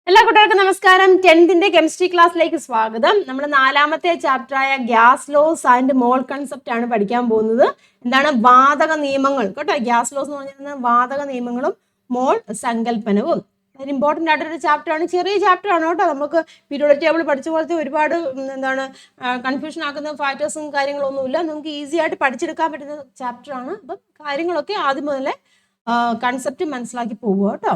എല്ലാ കൂട്ടുകാർക്കും നമസ്കാരം. 10th കെമിസ്ട്രി ക്ലാസ്സിലേക്ക് സ്വാഗതം. നമ്മൾ 4ാമത്തെ ചാപ്റ്ററായ gas laws and mole concept ആണ് പഠിക്കാൻ പോകുന്നത്. എന്താണ് വാതക നിയമങ്ങൾ കേട്ടോ. ഗ്യാസ് ലോസ് എന്ന് പറഞ്ഞാൽ വാതക നിയമങ്ങളും മോൾ സങ്കല്പനവും. ഒരു ഇമ്പോർട്ടൻ്റ് ആയിട്ടൊരു ചാപ്റ്ററാണ്. ചെറിയ ചാപ്റ്റർ ആണ് കേട്ടോ. നമുക്ക് പീരിയോഡിക് ടേബിൾ പഠിച്ച പോലത്തെ ഒരുപാട് കൺഫ്യൂഷൻ ആക്കുന്ന ഫാക്ടേഴ്സും കാര്യങ്ങളൊന്നുമില്ല. നമുക്ക് ഈസി ആയിട്ട് പഠിച്ചെടുക്കാൻ പറ്റുന്ന ചാപ്റ്ററാണ്. അപ്പം കാര്യങ്ങളൊക്കെ ആദ്യം മുതലേ കൺസെപ്റ്റ് മനസ്സിലാക്കി പോകുക കേട്ടോ.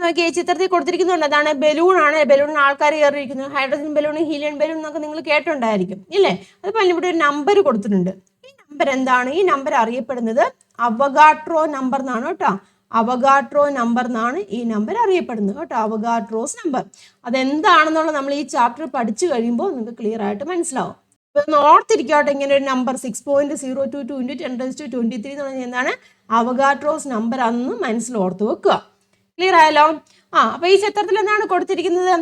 നോക്കിയേ, ചിത്രത്തിൽ കൊടുത്തിരിക്കുന്നുണ്ട്. അതാണ് ബലൂൺ ആണ്. ബലൂണിന് ആൾക്കാർ കയറിയിരിക്കുന്നു. ഹൈഡ്രജൻ ബലൂൺ, ഹീലിയം ബലൂൺ എന്നൊക്കെ നിങ്ങൾ കേട്ടിട്ടുണ്ടായിരിക്കും ഇല്ലേ? അതുപോലെ ഇവിടെ ഒരു നമ്പർ കൊടുത്തിട്ടുണ്ട്. ഈ നമ്പർ എന്താണ്? ഈ നമ്പർ അറിയപ്പെടുന്നത് അവഗാഡ്രോ നമ്പർ എന്നാണ് കേട്ടോ. അവഗാഡ്രോ നമ്പർ എന്നാണ് ഈ നമ്പർ അറിയപ്പെടുന്നത് കേട്ടോ. അവഗാഡ്രോസ് നമ്പർ അതെന്താണെന്നുള്ളത് നമ്മൾ ഈ ചാപ്റ്റർ പഠിച്ചു കഴിയുമ്പോൾ നിങ്ങൾക്ക് ക്ലിയർ ആയിട്ട് മനസ്സിലാവും. ഇപ്പൊ ഓർത്തിരിക്കട്ടെ, ഇങ്ങനെ ഒരു നമ്പർ 6.02 × 10⁻23 എന്ന് പറഞ്ഞാൽ എന്താണ്? അവഗാഡ്രോസ് നമ്പർ അന്ന് മനസ്സിൽ ഓർത്ത് വെക്കുക. ക്ലിയർ ആയല്ലോ? അപ്പൊ ഈ ചിത്രത്തിൽ എന്താണ് കൊടുത്തിരിക്കുന്നത്?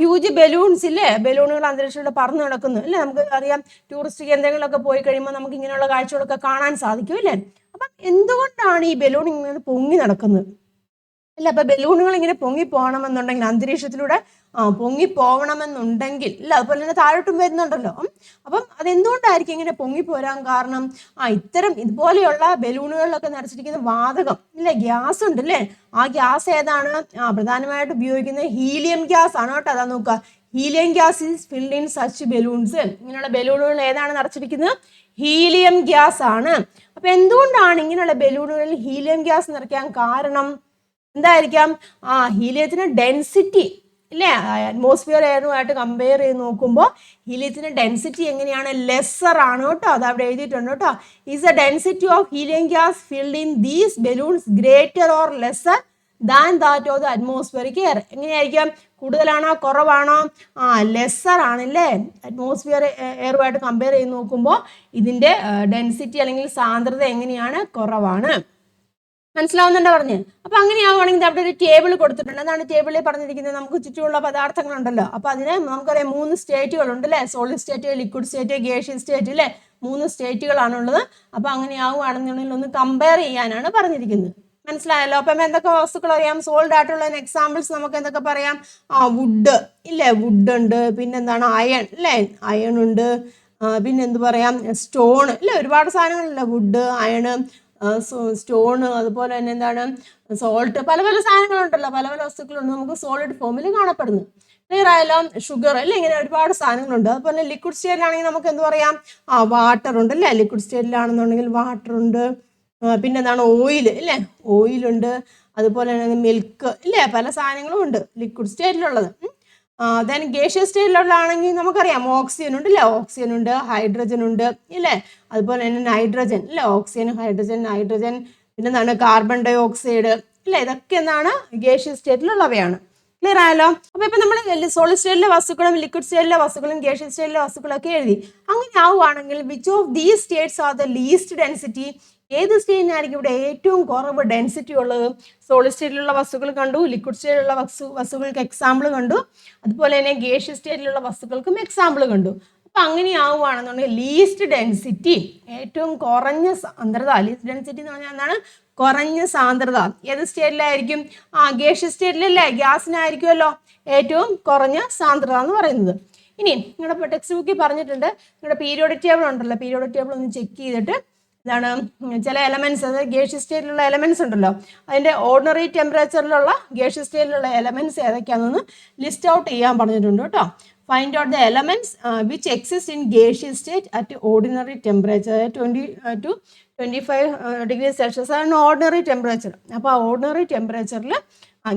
ഹ്യൂജ് ബലൂൺസ് ഇല്ലേ? ബലൂണുകൾ അന്തരീക്ഷത്തിലൂടെ പറന്നു നടക്കുന്നു അല്ലേ? നമുക്ക് അറിയാം, ടൂറിസ്റ്റ് കേന്ദ്രങ്ങളിലൊക്കെ പോയി കഴിയുമ്പോൾ നമുക്ക് ഇങ്ങനെയുള്ള കാഴ്ചകളൊക്കെ കാണാൻ സാധിക്കും അല്ലേ? അപ്പം എന്തുകൊണ്ടാണ് ഈ ബലൂൺ ഇങ്ങനെ പൊങ്ങി നടക്കുന്നത്? അല്ല, അപ്പൊ ബലൂണുകൾ ഇങ്ങനെ പൊങ്ങി പോകണമെന്നുണ്ടെങ്കിൽ, അന്തരീക്ഷത്തിലൂടെ പൊങ്ങി പോകണമെന്നുണ്ടെങ്കിൽ ഇല്ല, അതുപോലെ തന്നെ താഴോട്ടും വരുന്നുണ്ടല്ലോ. അപ്പം അതെന്തുകൊണ്ടായിരിക്കും ഇങ്ങനെ പൊങ്ങി പോരാൻ കാരണം? ഇത്തരം ഇതുപോലെയുള്ള ബലൂണുകളിലൊക്കെ നിറച്ചിരിക്കുന്ന വാതകം ഇല്ലേ, ഗ്യാസ് ഉണ്ട് അല്ലേ? ആ ഗ്യാസ് ഏതാണ്? പ്രധാനമായിട്ട് ഉപയോഗിക്കുന്നത് ഹീലിയം ഗ്യാസ് ആണ് കേട്ടോ. അതാ നോക്കുക, helium gas is filled in such balloons. ഇങ്ങനെയുള്ള ബലൂണുകൾ ഏതാണ് നിറച്ചിരിക്കുന്നത്? ഹീലിയം ഗ്യാസ് ആണ്. അപ്പൊ എന്തുകൊണ്ടാണ് ഇങ്ങനെയുള്ള ബലൂണുകളിൽ ഹീലിയം ഗ്യാസ് നിറയ്ക്കാൻ കാരണം? എന്തായിരിക്കാം? ഹീലിയത്തിന് ഡെൻസിറ്റി ഇല്ലേ, അറ്റ്മോസ്ഫിയർ എയറുമായിട്ട് കമ്പയർ ചെയ്ത് നോക്കുമ്പോൾ ഹീലിയത്തിന് ഡെൻസിറ്റി എങ്ങനെയാണ്? ലെസ്സർ ആണ് കേട്ടോ. അത് അവിടെ എഴുതിയിട്ടുണ്ട് കേട്ടോ. Is the density of helium gas filled in these balloons greater or lesser than that of the atmospheric air? എങ്ങനെയായിരിക്കാം? കൂടുതലാണോ കുറവാണോ? ലെസ്സർ ആണല്ലേ. അറ്റ്മോസ്ഫിയർ എയറുമായിട്ട് കമ്പയർ ചെയ്ത് നോക്കുമ്പോൾ ഇതിന്റെ ഡെൻസിറ്റി അല്ലെങ്കിൽ സാന്ദ്രത എങ്ങനെയാണ്? കുറവാണ്. മനസ്സിലാവുന്നുണ്ടോ പറഞ്ഞ്? അപ്പൊ അങ്ങനെയാവുകയാണെങ്കിൽ അവിടെ ഒരു ടേബിൾ കൊടുത്തിട്ടുണ്ട്. അതാണ് ടേബിളിൽ പറഞ്ഞിരിക്കുന്നത്. നമുക്ക് ചുറ്റുമുള്ള പദാർത്ഥങ്ങളുണ്ടല്ലോ. അപ്പൊ അതിന് നമുക്കറിയാം 3 സ്റ്റേറ്റുകളുണ്ട് അല്ലേ? Solid state, liquid state, gaseous state അല്ലേ? 3 സ്റ്റേറ്റുകളാണുള്ളത്. അപ്പൊ അങ്ങനെയാവുകയാണെന്നുണ്ടെങ്കിൽ ഒന്ന് കമ്പയർ ചെയ്യാനാണ് പറഞ്ഞിരിക്കുന്നത്. മനസ്സിലായല്ലോ? അപ്പം എന്തൊക്കെ വസ്തുക്കൾ അറിയാം? സോൾഡ് ആയിട്ടുള്ള എക്സാമ്പിൾസ് നമുക്ക് എന്തൊക്കെ പറയാം? വുഡ് ഇല്ലേ, വുഡ് ഉണ്ട്. പിന്നെന്താണ്? അയൺ അല്ലേ, അയൺ ഉണ്ട്. പിന്നെ എന്ത് പറയാം? സ്റ്റോൺ ഇല്ലേ, ഒരുപാട് സാധനങ്ങളല്ല. വുഡ്, അയണ്, സ്റ്റോണ്, അതുപോലെ തന്നെ എന്താണ്? സോൾട്ട്, പല പല സാധനങ്ങളുണ്ടല്ലോ, പല പല വസ്തുക്കളുണ്ട് നമുക്ക് സോളിഡ് ഫോമിൽ കാണപ്പെടുന്നു. ക്ലിയർ ആയല്ലോ? ഷുഗർ അല്ലേ, ഇങ്ങനെ ഒരുപാട് സാധനങ്ങളുണ്ട്. അതുപോലെ ലിക്വിഡ് സ്റ്റേറ്റിലാണെങ്കിൽ നമുക്ക് എന്ത് പറയാം? വാട്ടർ ഉണ്ട് അല്ലേ? ലിക്വിഡ് സ്റ്റേറ്റിലാണെന്നുണ്ടെങ്കിൽ വാട്ടർ ഉണ്ട്. പിന്നെ എന്താണ്? ഓയിൽ ഇല്ലേ, ഓയിലുണ്ട്. അതുപോലെ തന്നെ മിൽക്ക് ഇല്ലേ, പല സാധനങ്ങളും ഉണ്ട് ലിക്വിഡ് സ്റ്റേറ്റിലുള്ളത്. ദെൻ ഗേഷ്യസ് സ്റ്റേറ്റിലുള്ളതാണെങ്കിൽ നമുക്കറിയാം ഓക്സിജൻ ഉണ്ട് അല്ലേ? ഓക്സിജൻ ഉണ്ട്, ഹൈഡ്രജൻ ഉണ്ട് ഇല്ലേ? അതുപോലെ തന്നെ നൈട്രജൻ ഇല്ലേ? Oxygen, hydrogen, nitrogen. പിന്നെന്താണ്? കാർബൺ ഡൈ ഓക്സൈഡ് ഇല്ലേ? ഇതൊക്കെ എന്താണ്? ഗേഷ്യസ് സ്റ്റേറ്റിലുള്ളവയാണ്. ക്ലിയർ ആയല്ലോ? അപ്പൊ ഇപ്പൊ നമ്മൾ സോളിഡ് സ്റ്റേറ്റിലെ വസ്തുക്കളും ലിക്വിഡ് സ്റ്റേറ്റിലെ വസ്തുക്കളും ഗേഷ്യസ് സ്റ്റേറ്റിലെ വസ്തുക്കളൊക്കെ എഴുതി. അങ്ങനെ ആവുകയാണെങ്കിൽ which of these States are the least density? ഏത് സ്റ്റേറ്റിനായിരിക്കും ഇവിടെ ഏറ്റവും കുറവ് ഡെൻസിറ്റി ഉള്ളത്? സോളിഡ് സ്റ്റേറ്റിലുള്ള വസ്തുക്കൾ കണ്ടു, ലിക്വിഡ് സ്റ്റേറ്റിലുള്ള വസ്തുക്കൾക്ക് എക്സാമ്പിൾ കണ്ടു, അതുപോലെ തന്നെ ഗേഷ്യസ് സ്റ്റേറ്റിലുള്ള വസ്തുക്കൾക്കും എക്സാമ്പിൾ കണ്ടു. അപ്പൊ അങ്ങനെ ആവുകയാണെന്നുണ്ടെങ്കിൽ ലീസ്റ്റ് ഡെൻസിറ്റി, ഏറ്റവും കുറഞ്ഞ സാന്ദ്രത, ലീസ്റ്റ് ഡെൻസിറ്റി എന്ന് പറഞ്ഞാൽ എന്താണ്? കുറഞ്ഞ സാന്ദ്രത ഏത് സ്റ്റേറ്റിലായിരിക്കും? ഗേഷ്യസ് സ്റ്റേറ്റിലല്ലേ? ഗ്യാസിനായിരിക്കുമല്ലോ ഏറ്റവും കുറഞ്ഞ സാന്ദ്രത എന്ന് പറയുന്നത്. ഇനി നിങ്ങളുടെ ടെക്സ്റ്റ് ബുക്കിൽ പറഞ്ഞിട്ടുണ്ട്, നിങ്ങളുടെ പീരിയോഡിക് ടേബിൾ ഉണ്ടല്ലോ, പീരിയോഡിക് ടേബിൾ ഒന്ന് ചെക്ക് ചെയ്തിട്ട് ഇതാണ് ചില എലമെന്റ്സ്, അതായത് ഗേഷ്യസ് സ്റ്റേറ്റിലുള്ള എലമെന്റ്സ് ഉണ്ടല്ലോ, അതിന്റെ ഓർഡിനറി ടെമ്പറേച്ചറിലുള്ള ഗേഷ്യസ് സ്റ്റേറ്റിലുള്ള എലമെന്റ്സ് ഏതൊക്കെയാണെന്ന് ലിസ്റ്റ് ഔട്ട് ചെയ്യാൻ പറഞ്ഞിട്ടുണ്ട് കേട്ടോ. Find out the elements which exist in gaseous state at ordinary temperature 20 to 25 degree Celsius ആണ് ഓർഡിനറി ടെമ്പറേച്ചർ. അപ്പോൾ ആ ഓർഡിനറി ടെമ്പറേച്ചറിൽ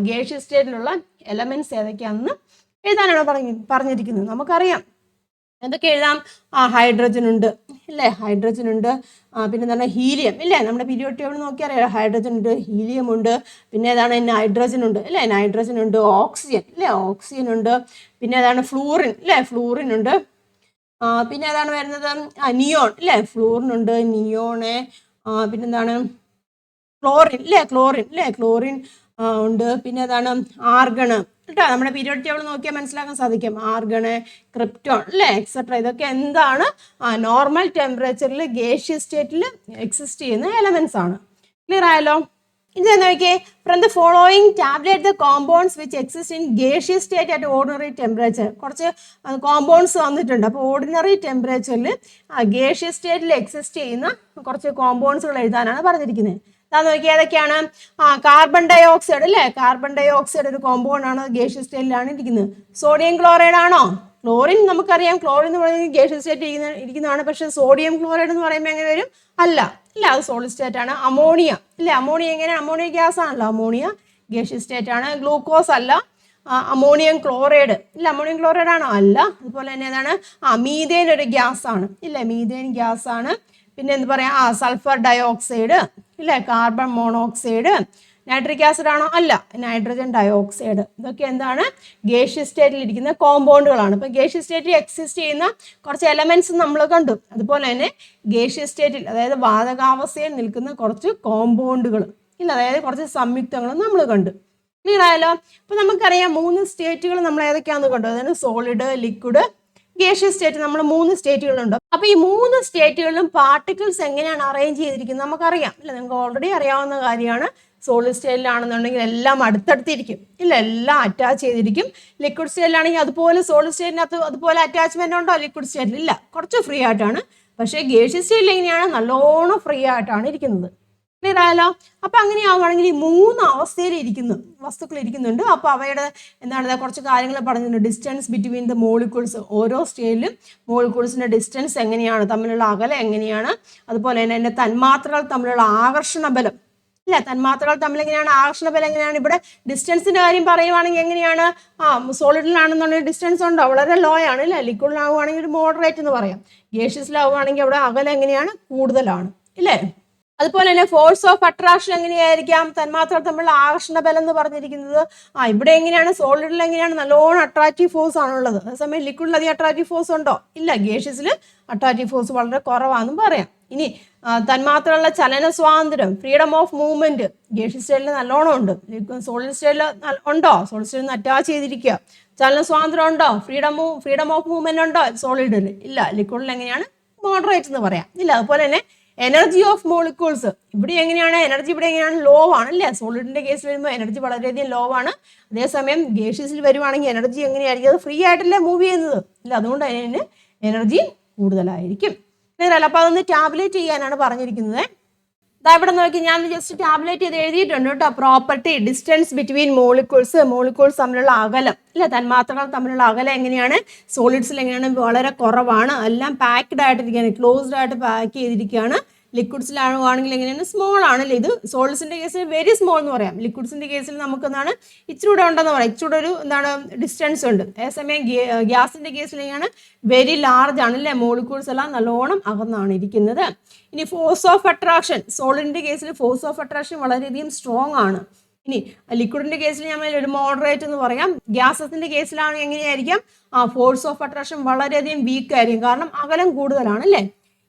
ഗേഷ്യസ് സ്റ്റേറ്റിലുള്ള എലമെന്റ്സ് ഏതൊക്കെയാണെന്ന് എഴുതാനാണ് പറഞ്ഞിരിക്കുന്നത്. നമുക്കറിയാം എന്തൊക്കെ എഴുതാം? ഹൈഡ്രജൻ ഉണ്ട് ഇല്ലേ, ഹൈഡ്രജൻ ഉണ്ട്. പിന്നെ എന്താണ്? ഹീലിയം ഇല്ലേ, നമ്മുടെ പീരിയോഡിക് ടേബിൾ നോക്കിയാൽ അറിയാം, ഹൈഡ്രജൻ ഉണ്ട്, ഹീലിയം ഉണ്ട്. പിന്നെ ഏതാണ്? നൈട്രജൻ ഉണ്ട് ഇല്ലേ, നൈട്രജൻ ഉണ്ട്. ഓക്സിജൻ ഇല്ലേ, ഓക്സിജൻ ഉണ്ട്. പിന്നെ ഏതാണ്? ഫ്ലൂറിൻ ഇല്ലേ, ഫ്ലൂറിൻ ഉണ്ട്. പിന്നെ ഏതാണ് വരുന്നത്? നിയോൺ ഇല്ലേ, ഫ്ലൂറിൻ ഉണ്ട്, നിയോണ്. പിന്നെന്താണ്? ക്ലോറിൻ ഇല്ലേ, ക്ലോറിൻ ഇല്ലേ, ക്ലോറിൻ ഉണ്ട്. പിന്നെ ഏതാണ്? ആർഗണ് കേട്ടോ. നമ്മുടെ പീരിയോഡിക് ടേബിൾ നോക്കിയാൽ മനസ്സിലാക്കാൻ സാധിക്കും. ആർഗണ്, ക്രിപ്റ്റോൺ അല്ലേ, എക്സെട്ര. ഇതൊക്കെ എന്താണ്? നോർമൽ ടെമ്പറേച്ചറിൽ ഗേഷ്യസ് സ്റ്റേറ്റിൽ എക്സിസ്റ്റ് ചെയ്യുന്ന എലമെന്റ്സ് ആണ്. ക്ലിയർ ആയല്ലോ? ഇനി നോക്കിയേ, from the following tablet the compounds which exist in gaseous state at ordinary temperature. കുറച്ച് കോമ്പൗണ്ട്സ് വന്നിട്ടുണ്ട്. അപ്പോൾ ഓർഡിനറി ടെമ്പറേച്ചറിൽ ഗേഷ്യസ് സ്റ്റേറ്റിൽ എക്സിസ്റ്റ് ചെയ്യുന്ന കുറച്ച് കോമ്പൗണ്ട്സുകൾ എഴുതാനാണ് പറഞ്ഞിരിക്കുന്നത്. അതാ നോക്കിയാൽ ഏതൊക്കെയാണ്? കാർബൺ ഡൈ ഓക്സൈഡ് അല്ലേ, കാർബൺ ഡൈ ഓക്സൈഡ് ഒരു കോമ്പൗണ്ട് ആണ്, ഗേഷ്യസ് സ്റ്റേറ്റിലാണ് ഇരിക്കുന്നത്. സോഡിയം ക്ലോറൈഡ് ആണോ? ക്ലോറിൻ നമുക്കറിയാം, ക്ലോറിൻ എന്ന് പറയുന്നത് ഗേഷ്യസ് സ്റ്റേറ്റ് ഇരിക്കുന്നതാണ്. പക്ഷേ സോഡിയം ക്ലോറൈഡ് എന്ന് പറയുമ്പോൾ എങ്ങനെ വരും? അല്ല, അത് സോളിഡ് സ്റ്റേറ്റ് ആണ്. അമോണിയ ഇല്ലേ, അമോണിയ എങ്ങനെയാണ്? അമോണിയ ഗ്യാസ് ആണല്ലോ, അമോണിയ ഗേഷ്യസ് സ്റ്റേറ്റ് ആണ്. ഗ്ലൂക്കോസ് അല്ല. അമോണിയം ക്ലോറൈഡ് ഇല്ല, അമോണിയം ക്ലോറൈഡ് ആണോ? അല്ല. അതുപോലെ തന്നെ ഏതാണ്? മീഥേൻ ഒരു ഗ്യാസ് ആണ് ഇല്ലേ, മീഥേൻ ഗ്യാസ് ആണ്. പിന്നെ എന്ത് പറയാം? സൾഫർ ഡൈ ഓക്സൈഡ് ഇല്ലേ, കാർബൺ മോണോക്സൈഡ്. നൈട്രിക് ആസിഡ് ആണോ? അല്ല, നൈട്രജൻ ഡയോക്സൈഡ്. ഇതൊക്കെ എന്താണ്? ഗേഷ്യസ് സ്റ്റേറ്റിൽ ഇരിക്കുന്ന കോമ്പൗണ്ടുകളാണ്. ഇപ്പം ഗേഷ്യസ് സ്റ്റേറ്റിൽ എക്സിസ്റ്റ് ചെയ്യുന്ന കുറച്ച് എലമെന്റ്സ് നമ്മൾ കണ്ടു. അതുപോലെ തന്നെ ഗേഷ്യസ് സ്റ്റേറ്റിൽ, അതായത് വാതകാവസ്ഥയിൽ നിൽക്കുന്ന കുറച്ച് കോമ്പൗണ്ടുകൾ ഇല്ല, അതായത് കുറച്ച് സംയുക്തങ്ങളും നമ്മൾ കണ്ടു. ക്ലിയർ ആയല്ലോ? അപ്പം നമുക്കറിയാം 3 സ്റ്റേറ്റുകൾ നമ്മൾ ഏതൊക്കെയാണെന്ന് കണ്ടു. അതായത് സോളിഡ്, ലിക്വിഡ്, ഗേഷ്യസ് സ്റ്റേറ്റ്. നമ്മൾ 3 സ്റ്റേറ്റുകളുണ്ട്. അപ്പോൾ ഈ 3 സ്റ്റേറ്റുകളിലും പാർട്ടിക്കിൾസ് എങ്ങനെയാണ് അറേഞ്ച് ചെയ്തിരിക്കുന്നത് നമുക്കറിയാം ഇല്ല, നിങ്ങൾക്ക് ഓൾറെഡി അറിയാവുന്ന കാര്യമാണ്. സോളിഡ് സ്റ്റേറ്റിലാണെന്നുണ്ടെങ്കിൽ എല്ലാം അടുത്തടുത്തിരിക്കും ഇല്ല, എല്ലാം അറ്റാച്ച് ചെയ്തിരിക്കും. ലിക്വിഡ് സ്റ്റേറ്റിലാണെങ്കിൽ അതുപോലെ സോളിഡ് സ്റ്റേറ്റിനകത്ത് അതുപോലെ അറ്റാച്ച്മെന്റ് ഉണ്ടോ? ലിക്വിഡ് സ്റ്റേറ്റിൽ ഇല്ല, കുറച്ച് ഫ്രീ ആയിട്ടാണ്. പക്ഷേ ഗേഷ്യസ് സ്റ്റേറ്റിൽ എങ്ങനെയാണ്? നല്ലോണം ഫ്രീ ആയിട്ടാണ് ഇരിക്കുന്നത്. ക്ലിയർ ആയല്ലോ? അപ്പം അങ്ങനെയാവുകയാണെങ്കിൽ ഈ 3 അവസ്ഥയിൽ ഇരിക്കുന്നു വസ്തുക്കൾ ഇരിക്കുന്നുണ്ട്. അപ്പോൾ അവയുടെ എന്താണ് കുറച്ച് കാര്യങ്ങൾ പറഞ്ഞിട്ടുണ്ട്. ഡിസ്റ്റൻസ് ബിറ്റ്വീൻ ദ മോളിക്യൂൾസ്, ഓരോ സ്റ്റേജിലും മോളിക്യൂൾസിൻ്റെ ഡിസ്റ്റൻസ് എങ്ങനെയാണ്, തമ്മിലുള്ള അകലം എങ്ങനെയാണ്, അതുപോലെ തന്നെ അതിൻ്റെ തന്മാത്രകൾ തമ്മിലുള്ള ആകർഷണ ബലം ഇല്ല, തന്മാത്രകൾ തമ്മിൽ എങ്ങനെയാണ്, ആകർഷണ ബലം എങ്ങനെയാണ്. ഇവിടെ ഡിസ്റ്റൻസിൻ്റെ കാര്യം പറയുവാണെങ്കിൽ എങ്ങനെയാണ്? സോളിഡിലാണെന്നുണ്ടെങ്കിൽ ഡിസ്റ്റൻസ് ഉണ്ടോ? വളരെ ലോ ആണ് ഇല്ല. ലിക്വിഡിലാവുകയാണെങ്കിൽ ഒരു മോഡറേറ്റ് എന്ന് പറയാം. ഗേഷ്യസിലാവുകയാണെങ്കിൽ അവിടെ അകലം എങ്ങനെയാണ്? കൂടുതലാണ് ഇല്ലേ. അതുപോലെ തന്നെ ഫോഴ്സ് ഓഫ് അട്രാക്ഷൻ എങ്ങനെയായിരിക്കാം? തന്മാത്രകൾ തമ്മിലുള്ള ആകർഷണ ബലം എന്ന് പറഞ്ഞിരിക്കുന്നത് ഇവിടെ എങ്ങനെയാണ്? സോളിഡിൽ എങ്ങനെയാണ്? നല്ലോണം അട്രാക്റ്റീവ് ഫോഴ്സ് ആണുള്ളത്. അതേസമയം ലിക്വിഡിൽ അധികം അട്രാക്റ്റീവ് ഫോഴ്സ് ഉണ്ടോ? ഇല്ല, ഗേഷ്യസിൽ അട്രാക്റ്റീവ് ഫോഴ്സ് വളരെ കുറവാണെന്നും പറയാം. ഇനി തന്മാത്രകളുടെ ചലന സ്വാതന്ത്ര്യം, ഫ്രീഡം ഓഫ് മൂവ്മെന്റ് ഗേഷ്യസ് സ്റ്റേറ്റിൽ നല്ലോണം ഉണ്ട്. സോളിഡ് സ്റ്റേറ്റിൽ ഉണ്ടോ? സോളിഡ് സ്റ്റേറ്റിൽ നിന്ന് അറ്റാച്ച് ചെയ്തിരിക്കുക. ചലന സ്വാതന്ത്ര്യം ഉണ്ടോ? ഫ്രീഡം ഓഫ് മൂവ്മെന്റ് ഉണ്ടോ സോളിഡിൽ? ഇല്ല. ലിക്വിഡിൽ എങ്ങനെയാണ്? മോഡറേറ്റ് എന്ന് പറയാം ഇല്ല. അതുപോലെ തന്നെ എനർജി ഓഫ് മോളിക്യൂൾസ് ഇവിടെ എങ്ങനെയാണ്? എനർജി ഇവിടെ എങ്ങനെയാണ്? ലോ ആണ് അല്ലേ. സോളിഡിന്റെ കേസിൽ വരുമ്പോൾ എനർജി വളരെയധികം ലോ ആണ്. അതേസമയം ഗേഷ്യസിൽ വരുവാണെങ്കിൽ എനർജി എങ്ങനെയായിരിക്കും? അത് ഫ്രീ ആയിട്ടല്ലേ മൂവ് ചെയ്യുന്നത് ഇല്ല, അതുകൊണ്ട് അതിന് എനർജി കൂടുതലായിരിക്കും. ക്ലിയർ. അപ്പോൾ അതൊന്ന് ടാബ്ലേറ്റ് ചെയ്യാനാണ് പറഞ്ഞിരിക്കുന്നത്. ഇവിടെ നോക്കി, ഞാൻ ജസ്റ്റ് ടാബ്ലേറ്റ് ചെയ്ത് എഴുതിയിട്ടുണ്ട് കേട്ടോ. പ്രോപ്പർട്ടി, ഡിസ്റ്റൻസ് ബിറ്റ്വീൻ മോളിക്യൂൾസ് തമ്മിലുള്ള അകലം ഇല്ല, തന്മാത്രകൾ തമ്മിലുള്ള അകലം എങ്ങനെയാണ്? സോളിഡ്സിൽ എങ്ങനെയാണ്? വളരെ കുറവാണ്. എല്ലാം പാക്ഡ് ആയിട്ടിരിക്കുകയാണ്, ക്ലോസ്ഡ് ആയിട്ട് പാക്ക് ചെയ്തിരിക്കുകയാണ്. ലിക്വിഡ്സിലാണെങ്കിൽ എങ്ങനെയാണ്? സ്മോൾ ആണല്ലേ. ഇത് സോളിഡ്സിന്റെ കേസിൽ വെരി സ്മോൾ എന്ന് പറയാം. ലിക്വിഡ്സിന്റെ കേസിൽ നമുക്ക് എന്താണ്? ഇച്ചിരൂടെ ഉണ്ടെന്ന് പറയാം, ഇച്ചിരൂടെ ഒരു എന്താണ് ഡിസ്റ്റൻസ് ഉണ്ട്. അതേസമയം ഗ്യാസിന്റെ കേസിൽ എങ്ങനെയാണ്? വെരി ലാർജ് ആണ് അല്ലേ. മോളിക്യൂൾസ് എല്ലാം നല്ലോണം അകന്നാണ് ഇരിക്കുന്നത്. ഇനി ഫോഴ്സ് ഓഫ് അട്രാക്ഷൻ, സോളിഡിന്റെ കേസിൽ ഫോഴ്സ് ഓഫ് അട്രാക്ഷൻ വളരെയധികം സ്ട്രോങ് ആണ്. ഇനി ലിക്വിഡിന്റെ കേസിൽ നമ്മൾ ഒരു മോഡറേറ്റ് എന്ന് പറയാം. ഗ്യാസസിന്റെ കേസിലാണ് എങ്ങനെയായിരിക്കാം? ഫോഴ്സ് ഓഫ് അട്രാക്ഷൻ വളരെയധികം വീക്ക് ആയിരിക്കും, കാരണം അകലം കൂടുതലാണ് അല്ലേ.